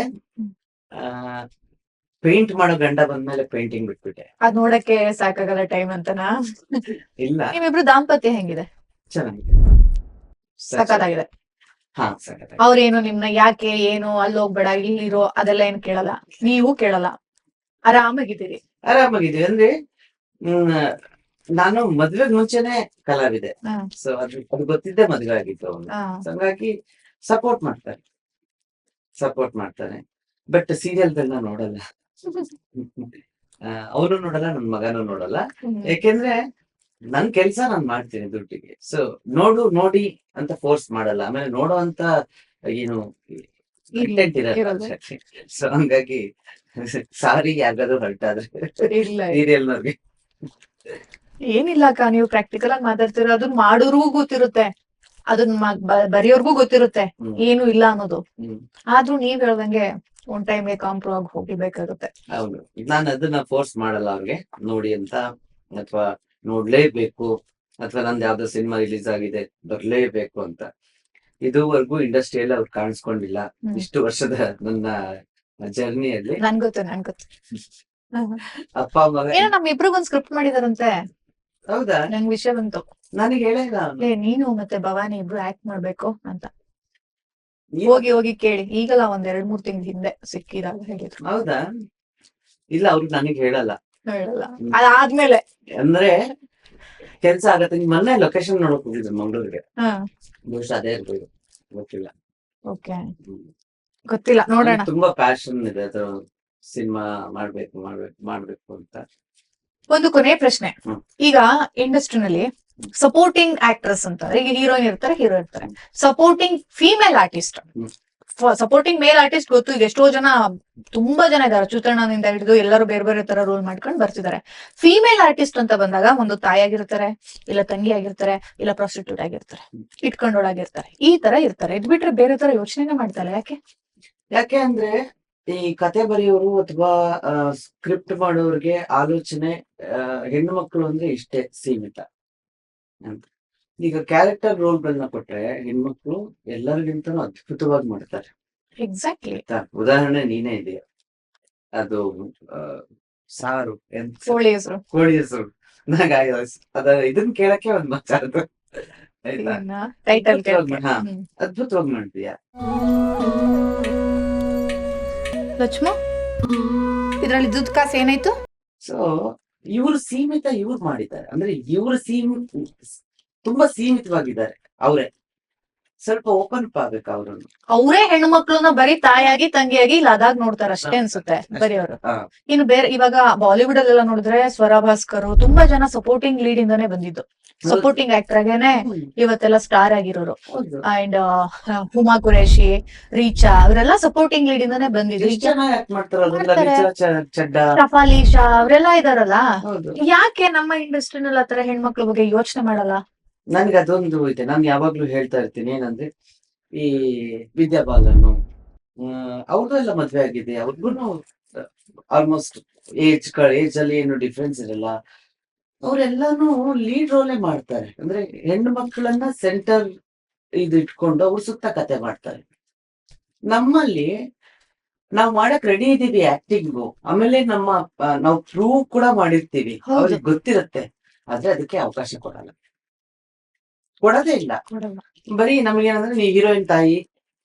ಪೇಂಟ್ ಮಾಡೋ ಗಂಡ ಬಂದ್ಮೇಲೆ ಪೇಂಟಿಂಗ್ ಬಿಟ್ಬಿಟ್ಟೆ. ಅದ್ ನೋಡಕ್ಕೆ ಸಾಕಾಗಲ್ಲ ಟೈಮ್ ಅಂತನಾ? ಇಲ್ಲ, ನಿಮ್ಮಿಬ್ರು ದಾಂಪತ್ಯ ಹೆಂಗಿದೆ? ಚೆನ್ನಾಗಿದೆ, ಸಖತ್ತಾಗಿದೆ. ಸಖತ್ತಾಗಿದೆ. ಅವ್ರೇನು ನಿಮ್ನ ಯಾಕೆ ಏನು ಅಲ್ಲಿ ಹೋಗ್ಬೇಡ ಇಲ್ಲಿರೋ ಅದೆಲ್ಲ ಏನ್ ಕೇಳಲ್ಲ, ನೀವು ಕೇಳಲ್ಲ, ಆರಾಮಾಗಿದ್ದೀರಿ? ಆರಾಮಾಗಿದ್ದೀವಿ. ಅಂದ್ರೆ ನಾನು ಮದ್ವೆಗ್ ಮುಂಚೆನೆ ಕಲಾವಿದೆ. ಸೊ ಅದು ಗೊತ್ತಿದ್ದೆ ಮದ್ವೆ ಆಗಿತ್ತು ಅವನು. ಹಂಗಾಗಿ ಸಪೋರ್ಟ್ ಮಾಡ್ತಾನೆ. ಬಟ್ ಸೀರಿಯಲ್ಗಳನ್ನ ನೋಡಲ್ಲ. ಅವನು ನೋಡಲ್ಲ, ನನ್ ಮಗನೂ ನೋಡಲ್ಲ. ಯಾಕೆಂದ್ರೆ ನನ್ ಕೆಲ್ಸ ನಾನ್ ಮಾಡ್ತೀನಿ ದುಡ್ಡಿಗೆ. ಸೊ ನೋಡಿ ಅಂತ ಫೋರ್ಸ್ ಮಾಡಲ್ಲ. ಆಮೇಲೆ ನೋಡೋ ಅಂತ ಏನು ಕಂಟೆಂಟ್ ಇರಲ್ಲ. ಸೊ ಹಂಗಾಗಿ ಸಾರಿ ಯಾರಿಗಾದ್ರೂ ಹರ್ಟ್ ಆದ್ರೆ ಸೀರಿಯಲ್ನವ್ರಿಗೆ. ಏನಿಲ್ಲ ಅಕ್ಕ, ನೀವು ಪ್ರಾಕ್ಟಿಕಲ್ ಆಗಿ ಮಾತಾಡ್ತೀರ, ಅದನ್ನ ಮಾಡೋರ್ಗೂ ಗೊತ್ತಿರುತ್ತೆ, ಅದನ್ನ ಬರೆಯೋರ್ಗೂ ಗೊತ್ತಿರುತ್ತೆ ಏನು ಇಲ್ಲ ಅನ್ನೋದು. ಆದ್ರೂ ನೀವ್ ಹೇಳ್ದಂಗೆ ಒಂದ್ ಟೈಮ್ಗೆ ಕಾಂಪ್ರೂವ್ ಆಗಿ ಹೋಗ್ಬೇಕಾಗುತ್ತೆ. ಹೌದು, ನಾನು ಅದನ್ನ ಫೋರ್ಸ್ ಮಾಡಲ್ಲ ಅವ್ರಿಗೆ ನೋಡಿ ಅಂತ, ಅಥವಾ ನೋಡ್ಲೇಬೇಕು, ಅಥವಾ ನಂದು ಯಾವ್ದೋ ಸಿನಿಮಾ ರಿಲೀಸ್ ಆಗಿದೆ ಬರ್ಲೇಬೇಕು ಅಂತ. ಇದುವರೆಗೂ ಇಂಡಸ್ಟ್ರಿಯಲ್ಲಿ ಅವ್ರು ಕಾಣಿಸ್ಕೊಂಡಿಲ್ಲ ಇಷ್ಟು ವರ್ಷದ ನನ್ನ ಜರ್ನಿಯಲ್ಲಿ. ನನ್ ಗೊತ್ತು. ಅಪ್ಪ ಮಗ ಏನೋ ನಮ್ಮಿಬ್ರಿಗೊಂದ್ ಸ್ಕ್ರಿಪ್ಟ್ ಮಾಡಿದಾರಂತೆ. ಹೌದಾ? ನಂಗ್ ವಿಷಯ ಬಂತು, ನನಗೆ ಹೇಳಿಲ್ಲ. ನೀನು ಮತ್ತೆ ಭವಾನಿ ಇಬ್ರು ಆಕ್ಟ್ ಮಾಡ್ಬೇಕು ಅಂತ. ಹೋಗಿ ಕೇಳಿ. ಈಗಲ್ಲ 1-2-3 ತಿಂಗಳ ಹಿಂದೆ ಸಿಕ್ಕಿದಾಗ ಹೇಳಿದ್ರು. ಹೌದಾ? ಇಲ್ಲ, ಅವ್ರಿಗೆ ನನಗೆ ಹೇಳಲ್ಲ. ಅದಾದ್ಮೇಲೆ ಅಂದ್ರೆ ಕೆಲ್ಸ ಆಗತ್ತೆ. ಮೊನ್ನೆ ಲೊಕೇಶನ್ ನೋಡಕ್ ಹೋಗಿದ್ರು ಮಂಗಳೂರಿಗೆ. ಬಹುಶಃ ಅದೇ ಇರ್ಬೋದು, ಗೊತ್ತಿಲ್ಲ. ಗೊತ್ತಿಲ್ಲ, ನೋಡೋಣ. ತುಂಬಾ ಪ್ಯಾಷನ್ ಇದೆ ಅದು, ಸಿನಿಮಾ ಮಾಡ್ಬೇಕು ಅಂತ. ಒಂದು ಕೊನೆ ಪ್ರಶ್ನೆ. ಈಗ ಇಂಡಸ್ಟ್ರಿನಲ್ಲಿ ಸಪೋರ್ಟಿಂಗ್ ಆಕ್ಟ್ರೆಸ್ ಅಂತ, ಈಗ ಹೀರೋಯಿನ್ ಇರ್ತಾರೆ, ಸಪೋರ್ಟಿಂಗ್ ಫೀಮೇಲ್ ಆರ್ಟಿಸ್ಟ್ ಸಪೋರ್ಟಿಂಗ್ ಮೇಲ್ ಆರ್ಟಿಸ್ಟ್ ಗೊತ್ತು, ಈಗ ಎಷ್ಟೋ ಜನ, ತುಂಬಾ ಜನ ಇದಾರೆ, ಚೂತಣ್ಣನಿಂದ ಹಿಡಿದು ಎಲ್ಲರೂ ಬೇರೆ ಬೇರೆ ತರ ರೋಲ್ ಮಾಡ್ಕೊಂಡು ಬರ್ತಿದ್ದಾರೆ. ಫೀಮೇಲ್ ಆರ್ಟಿಸ್ಟ್ ಅಂತ ಬಂದಾಗ ಒಂದು ತಾಯಿಯಾಗಿರ್ತಾರೆ, ಇಲ್ಲ ತಂಗಿ ಆಗಿರ್ತಾರೆ, ಇಲ್ಲ ಪ್ರಾಸ್ಟಿಟ್ಯೂಟ್ ಆಗಿರ್ತಾರೆ, ಇಟ್ಕೊಂಡೋಳಾಗಿರ್ತಾರೆ, ಈ ತರ ಇರ್ತಾರೆ. ಇದ್ ಬಿಟ್ರೆ ಬೇರೆ ತರ ಯೋಚನೆ ಮಾಡ್ತಾರೆ. ಯಾಕೆ? ಯಾಕೆ ಅಂದ್ರೆ ಈ ಕತೆ ಬರೆಯೋರು ಅಥವಾ ಸ್ಕ್ರಿಪ್ಟ್ ಮಾಡೋರ್ಗೆ ಆಲೋಚನೆ ಹೆಣ್ಣು ಮಕ್ಕಳು ಅಂದ್ರೆ ಇಷ್ಟೇ ಸೀಮಿತ ಅಂತ. ಈಗ ಕ್ಯಾರೆಕ್ಟರ್ ರೋಲ್ಗಳನ್ನ ಕೊಟ್ರೆ ಹೆಣ್ಮಕ್ಳು ಎಲ್ಲರಿಗಿಂತನೂ ಅದ್ಭುತವಾಗಿ ಮಾಡ್ತಾರೆ. ಎಕ್ಸಾಕ್ಟ್ಲಿ. ಆಯ್ತಾ? ಉದಾಹರಣೆ ನೀನೇ ಇದೆಯಾ, ಅದು ಆ, ಸಾರು ಎಂತ ಕೋಳಿ ಹೆಸರು ಕೋಳಿ ಹೆಸರು ನಂಗೆ ಅದ ಇದನ್ನ ಕೇಳಕ್ಕೆ ಒಂದ್ ಮಾತಾಡ್ದು ಆಯ್ತಾ, ಟೈಟಲ್ ಹಾ. ಅದ್ಭುತವಾಗಿ ಮಾಡ್ತೀಯಾ. ಲಕ್ಷ್ಮ, ಇದ್ರಲ್ಲಿ ದುಡ್ಡು ಕಾಸು ಏನಾಯ್ತು? ಸೊ ಇವ್ರು ಸೀಮಿತ ಇವ್ರು ಮಾಡಿದ್ದಾರೆ, ಅಂದ್ರೆ ಇವ್ರು ತುಂಬಾ ಸೀಮಿತವಾಗಿದ್ದಾರೆ. ಅವ್ರೆ ಸ್ವಲ್ಪ ಓಪನ್ ಅಪ್ ಆಗ್ಬೇಕು ಅವ್ರನ್ನು. ಅವರೇ ಹೆಣ್ಣು ಮಕ್ಳನ್ನ ಬರೀ ತಾಯಿಯಾಗಿ ತಂಗಿಯಾಗಿ ಇಲ್ಲ ಅದಾಗ್ ನೋಡ್ತಾರ ಅಷ್ಟೇ ಅನ್ಸುತ್ತೆ ಬರೆಯೋರು. ಹಾ. ಇನ್ನು ಬೇರೆ ಇವಾಗ ಬಾಲಿವುಡ್ ಅಲ್ಲೆಲ್ಲ ನೋಡಿದ್ರೆ ಸ್ವರಾ ಭಾಸ್ಕರ್ ತುಂಬಾ ಜನ ಸಪೋರ್ಟಿಂಗ್ ಲೀಡ್ ಇಂದಾನೆ ಬಂದಿದ್ದು, ಸಪೋರ್ಟಿಂಗ್ ಆಕ್ಟರ್ ಆಗೇನೆ ಇವತ್ತೆಲ್ಲ ಸ್ಟಾರ್ ಆಗಿರೋರು. ಹೌದು. ಅಂಡ್ ಹುಮಾ ಕುರೇಶಿ, ರೀಚಾ ಅವರೆಲ್ಲ ಸಪೋರ್ಟಿಂಗ್ ಲೀಡ್ ಇಂದಾನೆ ಬಂದಿದ್ರು. ಎಷ್ಟ್ ಜನ ಯಾಕೆ ಮಾಡ್ತಾರೆ ಅದೆಲ್ಲ, ಮಾಡ್ತಾರೆ. ರಿಚಾ ಚಡ್ಡ. ಶಫಾಲಿ ಶಾ ಅವರೆಲ್ಲ ಇದಾರಲ್ಲ, ಹೌದು. ಯಾಕೆ ನಮ್ಮ ಇಂಡಸ್ಟ್ರಿನಲ್ಲಿ ಆತರ ಹೆಣ್ಮಕ್ಳ ಬಗ್ಗೆ ಯೋಚನೆ ಮಾಡಲ್ಲ? ನನ್ಗೆ ಅದೊಂದು ಇದೆ, ನಾನು ಯಾವಾಗ್ಲೂ ಹೇಳ್ತಾ ಇರ್ತೀನಿ ಏನಂದ್ರೆ, ಈ ವಿದ್ಯಾ ಬಾಲನ್ ಅವ್ರದ್ದು ಎಲ್ಲ ಮದ್ವೆ ಆಗಿದೆ, ಅವ್ರಿಗೂ ಆಲ್ಮೋಸ್ಟ್ ಏಜ್ ಅಲ್ಲಿ ಏನು ಡಿಫ್ರೆನ್ಸ್ ಇರಲ್ಲ. ಅವರೆಲ್ಲಾನು ಲೀಡ್ ರೋಲೇ ಮಾಡ್ತಾರೆ, ಅಂದ್ರೆ ಹೆಣ್ಣು ಮಕ್ಕಳನ್ನ ಸೆಂಟರ್ ಇದು ಇಟ್ಕೊಂಡು ಅವ್ರ ಸುತ್ತ ಕತೆ ಮಾಡ್ತಾರೆ. ನಮ್ಮಲ್ಲಿ ನಾವ್ ಮಾಡಕ್ ರೆಡಿ ಇದೀವಿ ಆಕ್ಟಿಂಗು, ಆಮೇಲೆ ನಾವು ಪ್ರೂವ್ ಕೂಡ ಮಾಡಿರ್ತೀವಿ, ಹೌದು. ಅವ್ರಿಗೆ ಗೊತ್ತಿರುತ್ತೆ, ಆದ್ರೆ ಅದಕ್ಕೆ ಅವಕಾಶ ಕೊಡೋದೇ ಇಲ್ಲ. ಬರೀ ನಮ್ಗೇನಂದ್ರೆ ನೀ ಹೀರೋಯಿನ್ ತಾಯಿ,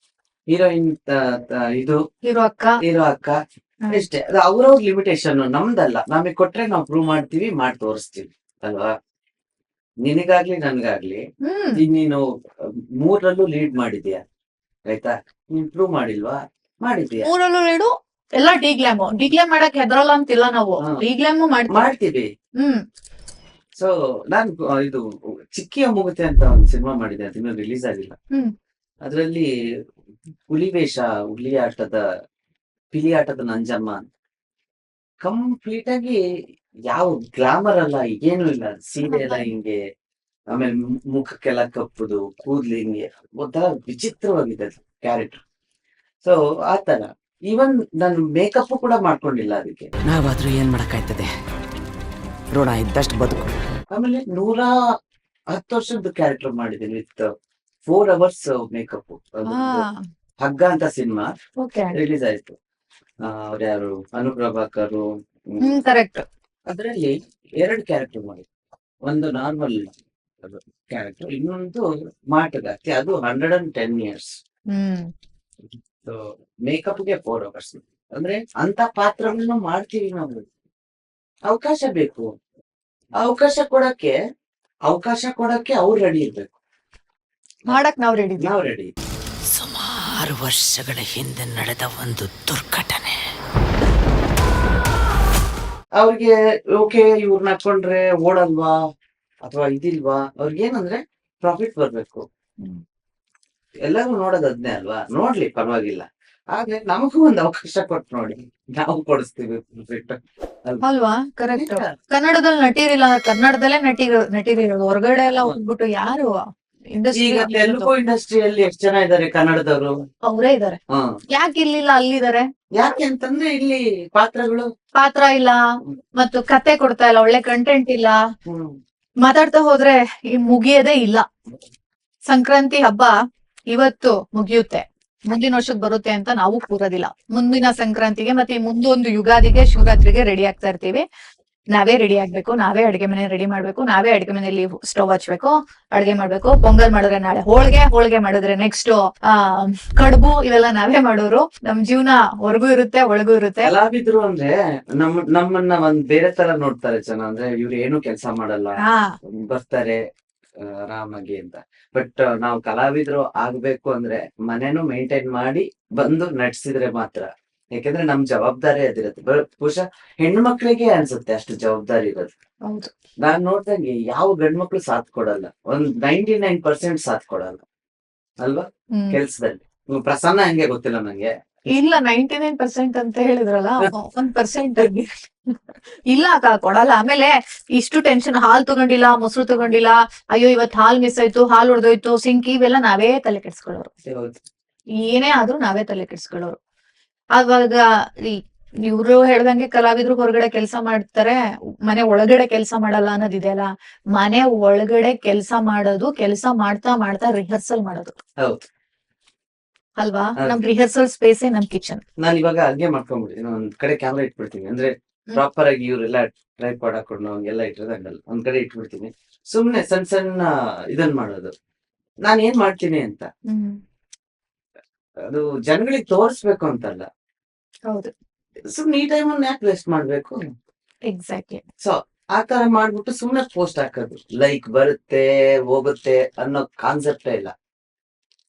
ಹೀರೋಯಿನ್ ಇದು ಹೀರೋ ಅಕ್ಕ, ಹೀರೋ ಅಕ್ಕ, ಅಷ್ಟೇ. ಅದು ಅವ್ರವ್ರ ಲಿಮಿಟೇಷನ್, ನಮ್ದಲ್ಲ. ನಮಗ್ ಕೊಟ್ರೆ ನಾವು ಪ್ರೂವ್ ಮಾಡ್ತೀವಿ, ಮಾಡಿ ತೋರಿಸ್ತೀವಿ ಅಲ್ವಾ. ನಿನಗಾಗ್ಲಿ ನನ್ಗಾಗ್ಲಿ ನೀನು 3ರಲ್ಲೂ ಲೀಡ್ ಮಾಡಿದ್ಯಾ, ಆಯ್ತಾ, ನೀನ್ ಪ್ರೂವ್ ಮಾಡಿಲ್ವಾ, ಮಾಡಿದ್ಯಾ, ಮೂರಲ್ಲೂ ಲೀಡು ಎಲ್ಲ ಡಿಗ್ಲಾಮ್ ಮಾಡಕ್ ಹೆದರಲ್ಲ ಅಂತಿಲ್ಲ ನಾವು, ಹಾ. ಡಿಗ್ಲಾಮು ಮಾಡ್ತೀವಿ. ಹ್ಮ್. ಸೊ ನಾನು ಇದು ಚಿಕ್ಕಿಯ ಮುಗುತ್ತೆ ಅಂತ ಒಂದು ಸಿನಿಮಾ ಮಾಡಿದೆ, ಅದು ಇನ್ನೂ ರಿಲೀಸ್ ಆಗಿಲ್ಲ. ಹ್ಮ್. ಅದ್ರಲ್ಲಿ ಪಿಲಿ ಆಟದ ನಂಜಮ್ಮ ಕಂಪ್ಲೀಟ್ ಆಗಿ ಯಾವ ಗ್ಲಾಮರ್ ಅಲ್ಲ, ಏನು ಇಲ್ಲ, ಸೀರೆ ಎಲ್ಲ ಹಿಂಗೆ, ಆಮೇಲೆ ಮುಖಕ್ಕೆಲ್ಲ ಕಪ್ಪುದು, ಕೂದ್ಲು ಹಿಂಗೆ ಒಂಥರ ವಿಚಿತ್ರವಾಗಿದೆ ಕ್ಯಾರೆಕ್ಟರ್. ಸೊ ಆತರ ಈವನ್ ನಾನು ಮೇಕಪ್ ಕೂಡ ಮಾಡ್ಕೊಂಡಿಲ್ಲ ಅದಕ್ಕೆ. ನಾವಾದ್ರೂ ಏನ್ ಮಾಡಕ್ಕಾಯ್ತದೆ, ಋಣ ಇದ್ದಷ್ಟು ಬದುಕು. ಆಮೇಲೆ 110 ವರ್ಷದ ಕ್ಯಾರೆಕ್ಟರ್ ಮಾಡಿದ್ದೀನಿ ವಿತ್ 4 hours ಮೇಕಪ್. ಹಗ್ಗ ಅಂತ ಸಿನಿಮಾ ಓಕೆ. ರಿಲೀಸ್ ಆಯ್ತು. ಅವ್ರು ಯಾರು, ಅನುಪ್ರಭಾಕರ್. ಕರೆಕ್ಟ್. ಅದರಲ್ಲಿ 2 ಕ್ಯಾರೆಕ್ಟರ್ ಮಾಡಿದ್ರು, ಒಂದು ನಾರ್ಮಲ್ ಕ್ಯಾರೆಕ್ಟರ್, ಇನ್ನೊಂದು ಮಾಟಗಾತಿ, ಅದು 110 years. ಹ್ಮ್. ಸೊ ಮೇಕಪ್ಗೆ 4 hours. ಅಂದ್ರೆ ಅಂತ ಪಾತ್ರಗಳನ್ನ ಮಾಡ್ತೀವಿ ನಾವು. ಅವಕಾಶ ಬೇಕು, ಅವಕಾಶ ಕೊಡಕ್ಕೆ ಅವ್ರು ರೆಡಿ ಇರ್ಬೇಕು, ಮಾಡಕ್ ನಾವ್ ರೆಡಿ. ನಾವ್ ರೆಡಿ. ಸುಮಾರು ವರ್ಷಗಳ ಹಿಂದೆ ನಡೆದ ಒಂದು ದುರ್ಘಟನೆ. ಅವ್ರಿಗೆ ಓಕೆ, ಇವ್ರನ್ನ ಹಾಕೊಂಡ್ರೆ ಓಡಲ್ವಾ ಅಥವಾ ಇದಿಲ್ವಾ, ಅವ್ರಿಗೇನಂದ್ರೆ ಪ್ರಾಫಿಟ್ ಬರ್ಬೇಕು. ಎಲ್ಲರೂ ನೋಡೋದ್ ಅದ್ನೇ ಅಲ್ವಾ, ನೋಡ್ಲಿ ಪರವಾಗಿಲ್ಲ, ಆದ್ರೆ ನಮಗೂ ಒಂದು ಅವಕಾಶ ಕೊಟ್ಟು ನೋಡಿ, ನಾವು ಕೊಡಿಸ್ತೀವಿ ಪ್ರಾಫಿಟ್ ಅಲ್ವಾ? ಕರೆಕ್ಟ್. ಕನ್ನಡದಲ್ಲಿ ನಟೀರಿಲ್ಲ, ಕನ್ನಡದಲ್ಲೇ ನಟೀರಿರೋದು, ಹೊರಗಡೆ ಎಲ್ಲ ಹೋಗ್ಬಿಟ್ಟು ಯಾರು ಈಗ ತೆಲುಗು ಇಂಡಸ್ಟ್ರಿಯಲ್ಲಿ ಎಷ್ಟ್ ಜನ ಇದಾರೆ ಕನ್ನಡದವರು, ಅವರೇ ಇದಾರೆ. ಯಾಕೆ ಇರ್ಲಿಲ್ಲ ಅಲ್ಲಿದ್ದಾರೆ? ಯಾಕೆ ಅಂತಂದ್ರೆ ಇಲ್ಲಿ ಪಾತ್ರ ಇಲ್ಲ, ಮತ್ತು ಕತೆ ಕೊಡ್ತಾ ಇಲ್ಲ, ಒಳ್ಳೆ ಕಂಟೆಂಟ್ ಇಲ್ಲ. ಮಾತಾಡ್ತಾ ಹೋದ್ರೆ ಈ ಮುಗಿಯೋದೇ ಇಲ್ಲ. ಸಂಕ್ರಾಂತಿ ಹಬ್ಬ ಇವತ್ತು ಮುಗಿಯುತ್ತೆ, ಮುಂದಿನ ವರ್ಷಕ್ಕೆ ಬರುತ್ತೆ ಅಂತ ನಾವು ಕೂರೋದಿಲ್ಲ. ಮುಂದಿನ ಸಂಕ್ರಾಂತಿಗೆ ಮತ್ತೆ ಮುಂದೊಂದು ಯುಗಾದಿಗೆ, ಶಿವರಾತ್ರಿಗೆ ರೆಡಿ ಆಗ್ತಾ ಇರ್ತೀವಿ. ನಾವೇ ರೆಡಿ ಆಗ್ಬೇಕು, ನಾವೇ ಅಡಿಗೆ ಮನೆ ರೆಡಿ ಮಾಡ್ಬೇಕು, ನಾವೇ ಅಡಿಗೆ ಮನೆಯಲ್ಲಿ ಸ್ಟವ್ ಹಚ್ಬೇಕು, ಅಡಿಗೆ ಮಾಡ್ಬೇಕು. ಪೊಂಗಲ್ ಮಾಡಿದ್ರೆ ನಾಳೆ ಹೋಳಿಗೆ ಮಾಡಿದ್ರೆ ನೆಕ್ಸ್ಟ್ ಕಡುಬು, ಇವೆಲ್ಲ ನಾವೇ ಮಾಡೋರು. ನಮ್ ಜೀವನ ಹೊರಗೂ ಇರುತ್ತೆ, ಒಳಗೂ ಇರುತ್ತೆ. ಕಲಾವಿದ್ರು ಅಂದ್ರೆ ನಮ್ಮನ್ನ ಒಂದ್ ಬೇರೆ ತರ ನೋಡ್ತಾರೆ ಜನ, ಅಂದ್ರೆ ಇವ್ರು ಏನು ಕೆಲಸ ಮಾಡಲ್ಲ, ಬರ್ತಾರೆ ಆರಾಮಾಗಿ ಅಂತ. ಬಟ್ ನಾವು ಕಲಾವಿದ್ರು ಆಗ್ಬೇಕು ಅಂದ್ರೆ ಮನೇನು ಮೇಂಟೈನ್ ಮಾಡಿ ಬಂದು ನಡ್ಸಿದ್ರೆ ಮಾತ್ರ. ಯಾಕಂದ್ರೆ ನಮ್ ಜವಾಬ್ದಾರಿ ಅದಿರುತ್ತೆ. ಬಹುಶಃ ಹೆಣ್ಣು ಮಕ್ಳಿಗೆ ಅನ್ಸುತ್ತೆ ಅಷ್ಟು ಜವಾಬ್ದಾರಿ ಇರೋದು. ಹೌದು. ನಾನ್ ನೋಡ್ದಂಗೆ ಯಾವ ಗಂಡ್ಮಕ್ಳು ಸಾಥ್ ಕೊಡಲ್ಲ, ಒಂದ್ 99% ಸಾಥ್ ಕೊಡಲ್ಲ ಅಲ್ವಾ ಕೆಲ್ಸದಲ್ಲಿ. ಪ್ರಸನ್ನ ಹೆಂಗೆ ಗೊತ್ತಿಲ್ಲ ನಂಗೆ. ಇಲ್ಲ 99% ಅಂತ ಹೇಳಿದ್ರಲ್ಲ 1% ಇಲ್ಲ ಅಕ್ಕ ಕೊಡಲ್ಲ. ಆಮೇಲೆ ಇಷ್ಟು ಟೆನ್ಷನ್, ಹಾಲ್ ತಗೊಂಡಿಲ್ಲ, ಮೊಸರು ತಗೊಂಡಿಲ್ಲ, ಅಯ್ಯೋ ಇವತ್ ಹಾಲ್ ಮಿಸ್ ಆಯ್ತು, ಹಾಲ್ ಹೊಡೆದೋಯ್ತು, ಸಿಂಕ್, ಇವೆಲ್ಲ ನಾವೇ ತಲೆ ಕೆಡ್ಸ್ಕೊಳ್ಳೋರು. ಹೌದು. ಏನೇ ಆದ್ರೂ ನಾವೇ ತಲೆ ಕೆಡ್ಸ್ಕೊಳ್ಳೋರು. ಅವಾಗ ಇವ್ರು ಹೇಳ್ದಂಗೆ ಕಲಾವಿದ್ರು ಹೊರಗಡೆ ಕೆಲಸ ಮಾಡ್ತಾರೆ, ಮನೆ ಒಳಗಡೆ ಕೆಲಸ ಮಾಡಲ್ಲ ಅನ್ನೋದಿದೆಯಲ್ಲ. ಮನೆ ಒಳಗಡೆ ಕೆಲಸ ಮಾಡೋದು, ಕೆಲಸ ಮಾಡ್ತಾ ಮಾಡ್ತಾ ರಿಹರ್ಸಲ್ ಮಾಡೋದು ಹೌದು. ಅಲ್ವಾ? ಹೌದು. ನಮ್ ರಿಹರ್ಸಲ್ ಸ್ಪೇಸೇ ನಮ್ ಕಿಚನ್. ನಾನು ಇವಾಗ ಹಂಗೆ ಮಾಡ್ಕೊಂಡ್ಬಿಡ್ತೀನಿ, ಒಂದ್ ಕಡೆ ಕ್ಯಾಮ್ರಾ ಇಟ್ಬಿಡ್ತೀನಿ. ಅಂದ್ರೆ ಪ್ರಾಪರ್ ಆಗಿ ಇವರೆಲ್ಲ ಟ್ರೈಪಾಡ್ ಹಾಕೊಂಡು ಹಂಗೆಲ್ಲ ಇಟ್ಟಿರೋದು ಹಂಗಲ್ಲ, ಒಂದ್ ಕಡೆ ಇಟ್ಬಿಡ್ತೀನಿ. ಸುಮ್ನೆ ಸಣ್ಣ ಸಣ್ಣ ಇದನ್ ಮಾಡೋದು. ನಾನ್ ಏನ್ ಮಾಡ್ತೀನಿ ಅಂತ ಅದು ಜನಗಳಿಗೆ ತೋರಿಸ್ಬೇಕು ಅಂತಲ್ಲ. ಹೌದು, ಸುಮ್ನೆ ಈ ಟೈಮನ್ನ ಯಾಕೆ ವೇಸ್ಟ್ ಮಾಡ್ಬೇಕು? ಎಕ್ಸಾಕ್ಟ್ಲಿ. ಸೊ ಆ ತರ ಮಾಡ್ಬಿಟ್ಟು ಸುಮ್ನೆ ಪೋಸ್ಟ್ ಹಾಕೋದು, ಲೈಕ್ ಬರುತ್ತೆ ಹೋಗುತ್ತೆ ಅನ್ನೋ ಕಾನ್ಸೆಪ್ಟೇ ಇಲ್ಲ.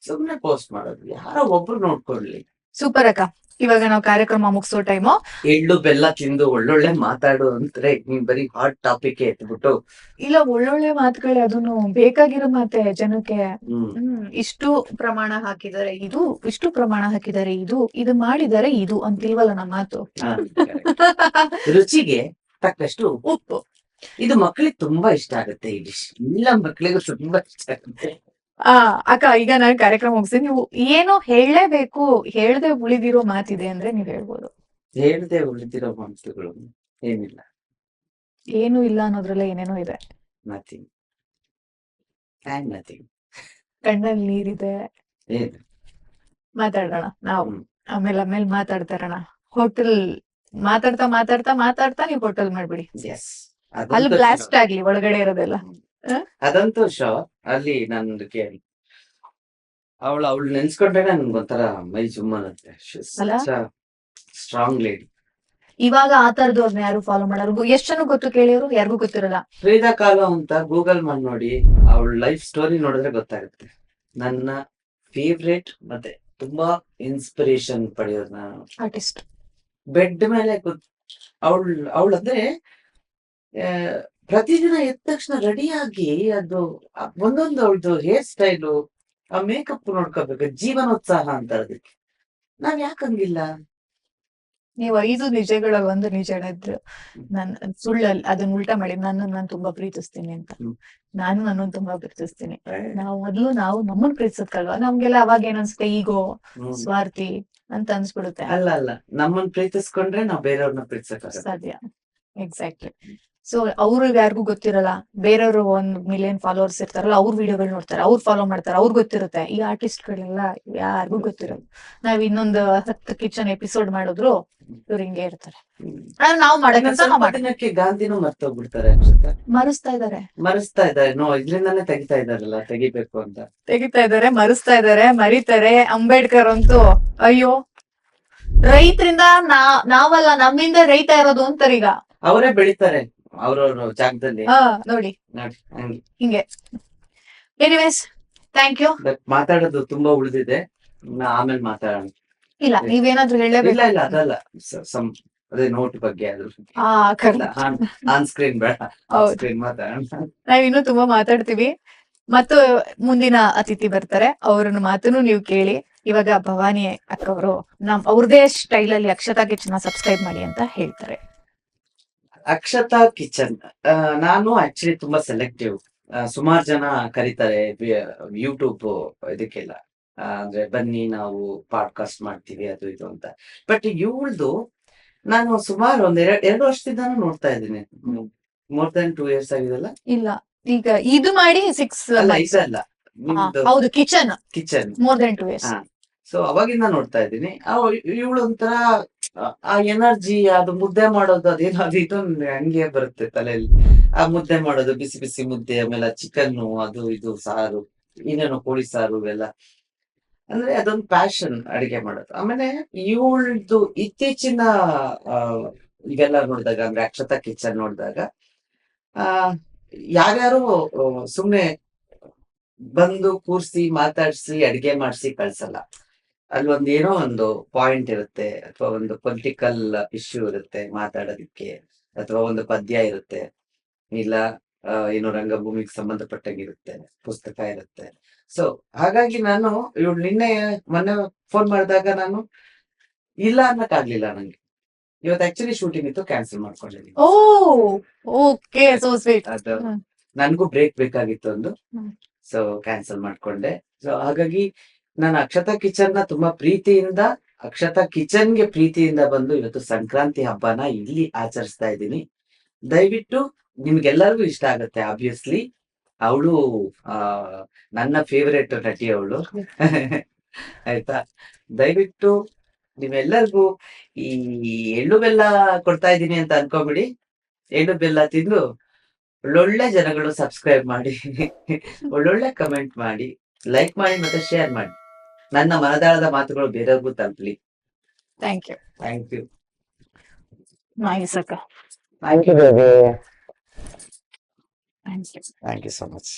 ಸುಮ್ನೆ ಪೋಸ್ಟ್ ಮಾಡೋದು, ಯಾರೋ ಒಬ್ರು ನೋಡ್ಕೊಳ್ಳಿ. ಸೂಪರ್ ಅಕ್ಕ. ಇವಾಗ ನಾವು ಕಾರ್ಯಕ್ರಮ ಮುಗಿಸೋ ಟೈಮು. ಎಳ್ಳು ಬೆಲ್ಲ ತಿಂದು ಒಳ್ಳೊಳ್ಳೆ ಮಾತಾಡು ಅಂದ್ರೆ ನೀನ್ ಬರೀ ಹಾಟ್ ಟಾಪಿಕ್ ಎತ್ಬಿಟ್ಟು ಇಲ್ಲ, ಒಳ್ಳೊಳ್ಳೆ ಮಾತುಗಳೇ, ಅದನ್ನು ಬೇಕಾಗಿರೋ ಮಾತೆ ಜನಕ್ಕೆ. ಹ್ಮ್ ಇಷ್ಟು ಪ್ರಮಾಣ ಹಾಕಿದ್ದಾರೆ ಇದು, ಇಷ್ಟು ಪ್ರಮಾಣ ಹಾಕಿದ್ದಾರೆ ಇದು ಮಾಡಿದರೆ ಇದು ಅಂತಿಲ್ವಲ್ಲ ನಮ್ಮ ಮಾತು. ಹಾ, correct. ರುಚಿಗೆ ತಕ್ಕಷ್ಟು ಉಪ್ಪು. ಇದು ಮಕ್ಕಳಿಗೆ ತುಂಬಾ ಇಷ್ಟ ಆಗುತ್ತೆ ಈ ಡಿಶ್. ಇಲ್ಲ ಮಕ್ಕಳಿಗೂ ತುಂಬಾ ಇಷ್ಟ ಆಗುತ್ತೆ. ಅಕ್ಕ, ಈಗ ನಾನು ಕಾರ್ಯಕ್ರಮ ಮುಗಿಸಿ, ನೀವು ಏನೋ ಹೇಳಲೇಬೇಕು, ಹೇಳ್ದೆ ಉಳಿದಿರೋ ಮಾತಿದೆ ಅಂದ್ರೆ ನೀವ್ ಹೇಳ್ಬೋದು. ಹೇಳ್ದೆ ಉಳಿದಿರೋ ಮಾತುಗಳು ಏನಿಲ್ಲ, ಏನು ಇಲ್ಲ ಅನ್ನೋದ್ರಲ್ಲ ಏನೇನೋ ಇದೆ. Nothing and nothing. ಕಣ್ಣಲ್ಲಿ ನೀರಿದೆ. ಏನು ಮಾತಾಡೋಣ ನಾವು, ಹ್ಮ್. ಆಮೇಲೆ ಮಾತಾಡ್ತಾರಣ. ಹೋಟೆಲ್ ಮಾತಾಡ್ತಾ ಮಾತಾಡ್ತಾ ಮಾತಾಡ್ತಾ ನೀವು ಹೋಟೆಲ್ ಮಾಡ್ಬಿಡಿ. ಎಸ್, ಅಲ್ಲಿ ಬ್ಲಾಸ್ಟ್ ಆಗ್ಲಿ ಒಳಗಡೆ ಇರೋದೆಲ್ಲ. ಅದಂತೂ ಶೋ. ಅಲ್ಲಿ ನನ್ಗೆ ಅವಳು ನೆನ್ಸ್ಕೊಂಡ್ರೆ ನನ್ಗೊಂಥರ ಮೈ ಜುಮ್ಮನತ್ತೆ. ಅಲ್ಲ? Strong lady. ಇವಾಗ ಆ ತರದವ್ರನ್ನ ಯಾರು ಫಾಲೋ ಮಾಡೋರು ಎಷ್ಟ್ ಜನ ಗೊತ್ತು ಕೇಳಿ, ಅವ್ರು ಯಾರಿಗೂ ಗೊತ್ತಿರಲ್ಲ. ಫ್ರೀದಾ ಕಾಲೋ ಅಂತ ಗೂಗಲ್ ಮಾಡಿ ನೋಡಿ, ಅವಳ ಲೈಫ್ ಸ್ಟೋರಿ ನೋಡಿದ್ರೆ ಗೊತ್ತಾಗುತ್ತೆ. ನನ್ನ ಫೇವ್ರೇಟ್ ಮತ್ತೆ ತುಂಬಾ ಇನ್ಸ್ಪಿರೇಷನ್ ಪಡೆಯೋದು ನಾನು ಆರ್ಟಿಸ್ಟ್. ಬೆಡ್ ಮೇಲೆ ಅವಳು ಅಂದ್ರೆ ಪ್ರತಿದಿನ ಎದ್ದ ತಕ್ಷಣ ರೆಡಿಯಾಗಿ ಅದು ಒಂದೊಂದು ಅವಳದು ಹೇರ್ ಸ್ಟೈಲು, ಆ ಮೇಕಪ್ ನೋಡ್ಕೋಬೇಕು, ಜೀವನೋತ್ಸಾಹ ಅಂತ ಅದಕ್ಕೆ. ನಾವ್ ಯಾಕಂಗಿಲ್ಲ? ನೀವು 5 ನಿಜಗಳಲ್ಲಿ ಒಂದು ನಿಜ ಹೇಳಿದ್ರು. ನನ್ ಸುಳ್ಳಲ್ಲಿ ಅದನ್ನ ಉಲ್ಟಾ ಮಾಡಿ, ನಾನು ತುಂಬಾ ಪ್ರೀತಿಸ್ತೀನಿ ಅಂತ. ಹ್ಮ್. ನಾನು ನನ್ನನ್ನು ತುಂಬಾ ಪ್ರೀತಿಸ್ತೀನಿ. ನಾವು ನಮ್ಮನ್ನ ಪ್ರೀತಿಸಕ್ಕಲ್ವಾ? ನಮ್ಗೆಲ್ಲ ಅವಾಗ ಏನ್ ಅನ್ಸುತ್ತೆ, ಈಗೋ, ಹ್ಮ್. ಸ್ವಾರ್ಥಿ ಅಂತ ಅನ್ಸ್ಬಿಡುತ್ತೆ. ಅಲ್ಲ, ನಮ್ಮನ್ ಪ್ರೀತಿಸ್ಕೊಂಡ್ರೆ ನಾವ್ ಬೇರೆಯವ್ರನ್ನ ಪ್ರೀತಿಸಕ್ಕಾಗಲ್ಲ. ಸಾಧ್ಯ. ಎಕ್ಸಾಕ್ಟ್ಲಿ. ಸೊ ಅವ್ರಿಗೆ ಯಾರಿಗೂ ಗೊತ್ತಿರಲ್ಲ. ಬೇರೆಯವರು 1 ಮಿಲಿಯನ್ ಫಾಲೋವರ್ಸ್ ಇರ್ತಾರಲ್ಲ, ಅವ್ರ ವಿಡಿಯೋಗಳು ನೋಡ್ತಾರೆ, ಅವ್ರು ಫಾಲೋ ಮಾಡ್ತಾರೆ, ಅವ್ರಿಗೆ ಗೊತ್ತಿರುತ್ತೆ. ಈ ಆರ್ಟಿಸ್ಟ್ ಗಳೆಲ್ಲ ಯಾರಿಗೂ ಗೊತ್ತಿರಲ್ಲ. ನಾವ್ ಇನ್ನೊಂದು 10 ಕಿಚನ್ ಎಪಿಸೋಡ್ ಮಾಡಿದ್ರು ಇವ್ರು ಹಿಂಗೆ ಇರ್ತಾರೆ. ಆದ್ರೆ ನಾವು ಮಾಡಕ್ಕೆ ಸ್ವಲ್ಪ ದಿನಕ್ಕೆ ಗಾಂಧಿನೂ ಮರ್ತೋಗ್ಬಿಡ್ತಾರೆ ಅನ್ಸುತ್ತೆ. ಮರೆಸ್ತಾ ಇದಾರೆ. ಇದ್ರಿಂದಾನೇ ತೆಗಿತಾ ಇದಾರಲ್ಲ, ತೆಗಿಬೇಕು ಅಂತ. ಮರೆಸ್ತಾ ಇದಾರೆ, ಮರಿತಾರೆ. ಅಂಬೇಡ್ಕರ್ ಅಂತೂ ಅಯ್ಯೋ, ರೈತರಿಂದ ನಾವಲ್ಲ, ನಮ್ಮಿಂದ ರೈತ ಇರೋದು ಅಂತಾರೀಗ. ಅವರೇ ಬೆಳಿತಾರೆ ಅವ್ರವ್ರ ಜಾಗದಲ್ಲಿ. ನೋಡಿ ನೋಡಿ ಹಂಗೆ. ಹಿಂಗೆ. Anyways, thank you. ಮಾತಾಡೋದು ತುಂಬಾ ಉಳಿದಿದೆ, ಆಮೇಲೆ ಮಾತಾಡೋಣ. ಇಲ್ಲ, ನೀವೇನಾದ್ರೂ ಹೇಳಲೇಬೇಕು. ಇಲ್ಲ ಅದಲ್ಲ, ಅದೇ ನೋಟ್ ಬಗ್ಗೆ ಆನ್ ಸ್ಕ್ರೀನ್ ಬೇಡ, ಹೌದು. ಸ್ಕ್ರೀನ್ ಮಾತಾಡೋಣ. ನಾವಿನ್ನೂ ತುಂಬಾ ಮಾತಾಡ್ತೀವಿ. ಮತ್ತು ಮುಂದಿನ ಅತಿಥಿ ಬರ್ತಾರೆ, ಅವ್ರನ್ನ ಮಾತನ್ನು ನೀವು ಕೇಳಿ. ಇವಾಗ ಭವಾನಿ ಅಕ್ಕವರು ಅವ್ರದೇ ಸ್ಟೈಲ್ ಅಲ್ಲಿ ಅಕ್ಷತಾ ಕಿಚನ್ ಸಬ್ಸ್ಕ್ರೈಬ್ ಮಾಡಿ ಅಂತ ಹೇಳ್ತಾರೆ. ಅಕ್ಷತಾ ಕಿಚನ್ ನಾನು ಆಕ್ಚುಲಿ ತುಂಬಾ ಸೆಲೆಕ್ಟಿವ್. ಸುಮಾರು ಜನ ಕರೀತಾರೆ ಯೂಟ್ಯೂಬ್ ಇದಕ್ಕೆಲ್ಲ, ಅಂದ್ರೆ ಬನ್ನಿ ನಾವು ಪಾಡ್ಕಾಸ್ಟ್ ಮಾಡ್ತೀವಿ ಅದು ಇದು ಅಂತ. ಬಟ್ ಇವಳ್ದು ನಾನು ಸುಮಾರು ಒಂದ್ 2 ವರ್ಷದಿಂದಾನು ನೋಡ್ತಾ ಇದ್ದೀನಿ. More than 2 years ಆಗಿದೆಲ್ಲ. ಇಲ್ಲ, ಈಗ ಇದು ಮಾಡಿ 6 ಅಲ್ಲ ಇದಲ್ಲ, ನಿಮ್ದು ಹೌದು, kitchen kitchen. More than 2 years. So ಅವಾಗಿಂದ ನೋಡ್ತಾ ಇದ್ದೀನಿ. ಇವಳು ಒಂಥರ ಆ ಎನರ್ಜಿ, ಅದು ಮುದ್ದೆ ಮಾಡೋದು, ಅದೇನೋ ಅದು ಇದು ಹಂಗೆ ಬರುತ್ತೆ ತಲೆಯಲ್ಲಿ. ಆ ಮುದ್ದೆ ಮಾಡೋದು, ಬಿಸಿ ಬಿಸಿ ಮುದ್ದೆ, ಆಮೇಲೆ ಚಿಕನ್ನು, ಅದು ಇದು ಸಾರು, ಇನ್ನೇನು ಕೋಳಿ ಸಾರು ಇವೆಲ್ಲ. ಅಂದ್ರೆ ಅದೊಂದು ಪ್ಯಾಷನ್ ಅಡಿಗೆ ಮಾಡೋದು. ಆಮೇಲೆ ಇವಳ್ದು ಇತ್ತೀಚಿನ ಇವೆಲ್ಲ ನೋಡಿದಾಗ, ಅಂದ್ರೆ ಅಕ್ಷತಾ ಕಿಚನ್ ನೋಡಿದಾಗ, ಯಾರ್ಯಾರು ಸುಮ್ನೆ ಬಂದು ಕೂರ್ಸಿ ಮಾತಾಡ್ಸಿ ಅಡಿಗೆ ಮಾಡ್ಸಿ ಕಳ್ಸಲ್ಲ. ಅಲ್ಲೊಂದ್ ಏನೋ ಒಂದು ಪಾಯಿಂಟ್ ಇರುತ್ತೆ, ಅಥವಾ ಒಂದು ಪೊಲಿಟಿಕಲ್ ಇಶ್ಯೂ ಇರುತ್ತೆ ಮಾತಾಡೋದಿಕ್ಕೆ, ಅಥವಾ ಒಂದು ಪದ್ಯ ಇರುತ್ತೆ, ಇಲ್ಲ ಏನೋ ರಂಗಭೂಮಿಗೆ ಸಂಬಂಧಪಟ್ಟಾಗಿರುತ್ತೆ, ಪುಸ್ತಕ ಇರುತ್ತೆ. ಸೊ ಹಾಗಾಗಿ ನಾನು ಇವಳು ನಿನ್ನೆ ಮೊನ್ನೆ ಫೋನ್ ಮಾಡಿದಾಗ ನಾನು ಇಲ್ಲ ಅನ್ನಕ್ಕಾಗ್ಲಿಲ್ಲ ನಂಗೆ. ಇವತ್ತು ಆಕ್ಚುಲಿ ಶೂಟಿಂಗ್ ಇತ್ತು, ಕ್ಯಾನ್ಸಲ್ ಮಾಡ್ಕೊಂಡಿದ್ದೀನಿ. ಓ ಓಕೆ, ಸೋ ಸ್ವೀಟ್. ಅದು ನನ್ಗೂ ಬ್ರೇಕ್ ಬೇಕಾಗಿತ್ತು ಒಂದು, ಹ್ಮ್. ಸೊ ಕ್ಯಾನ್ಸಲ್ ಮಾಡ್ಕೊಂಡೆ. ಸೊ ಹಾಗಾಗಿ ನಾನು ಅಕ್ಷತಾ ಕಿಚನ್ ನ ತುಂಬಾ ಪ್ರೀತಿಯಿಂದ, ಅಕ್ಷತಾ ಕಿಚನ್ಗೆ ಪ್ರೀತಿಯಿಂದ ಬಂದು ಇವತ್ತು ಸಂಕ್ರಾಂತಿ ಹಬ್ಬನ ಇಲ್ಲಿ ಆಚರಿಸ್ತಾ ಇದ್ದೀನಿ. ದಯವಿಟ್ಟು ನಿಮ್ಗೆಲ್ಲರಿಗೂ ಇಷ್ಟ ಆಗುತ್ತೆ. ಆಬ್ವಿಯಸ್ಲಿ ಅವಳು ನನ್ನ ಫೇವರೇಟ್ ನಟಿ ಅವಳು. ಆಯ್ತಾ, ದಯವಿಟ್ಟು ನೀವೆಲ್ಲರಿಗೂ ಈ ಎಳ್ಳು ಬೆಲ್ಲ ಕೊಡ್ತಾ ಇದ್ದೀನಿ ಅಂತ ಅನ್ಕೊಂಬಿಡಿ. ಎಳ್ಳು ಬೆಲ್ಲ ತಿಂದು ಒಳ್ಳೊಳ್ಳೆ ಜನಗಳು ಸಬ್ಸ್ಕ್ರೈಬ್ ಮಾಡಿ, ಒಳ್ಳೊಳ್ಳೆ ಕಮೆಂಟ್ ಮಾಡಿ, ಲೈಕ್ ಮಾಡಿ ಮತ್ತೆ ಶೇರ್ ಮಾಡಿ. ನನ್ನ ಮನದಾಳದ ಮಾತುಗಳು ಬೇರೆಯವ್ರಿಗೂ ತಲುಪಲಿ. Thank you. Thank you. Nice ಅಕ್ಕ. Thank you baby. Thank you. Thank you so much.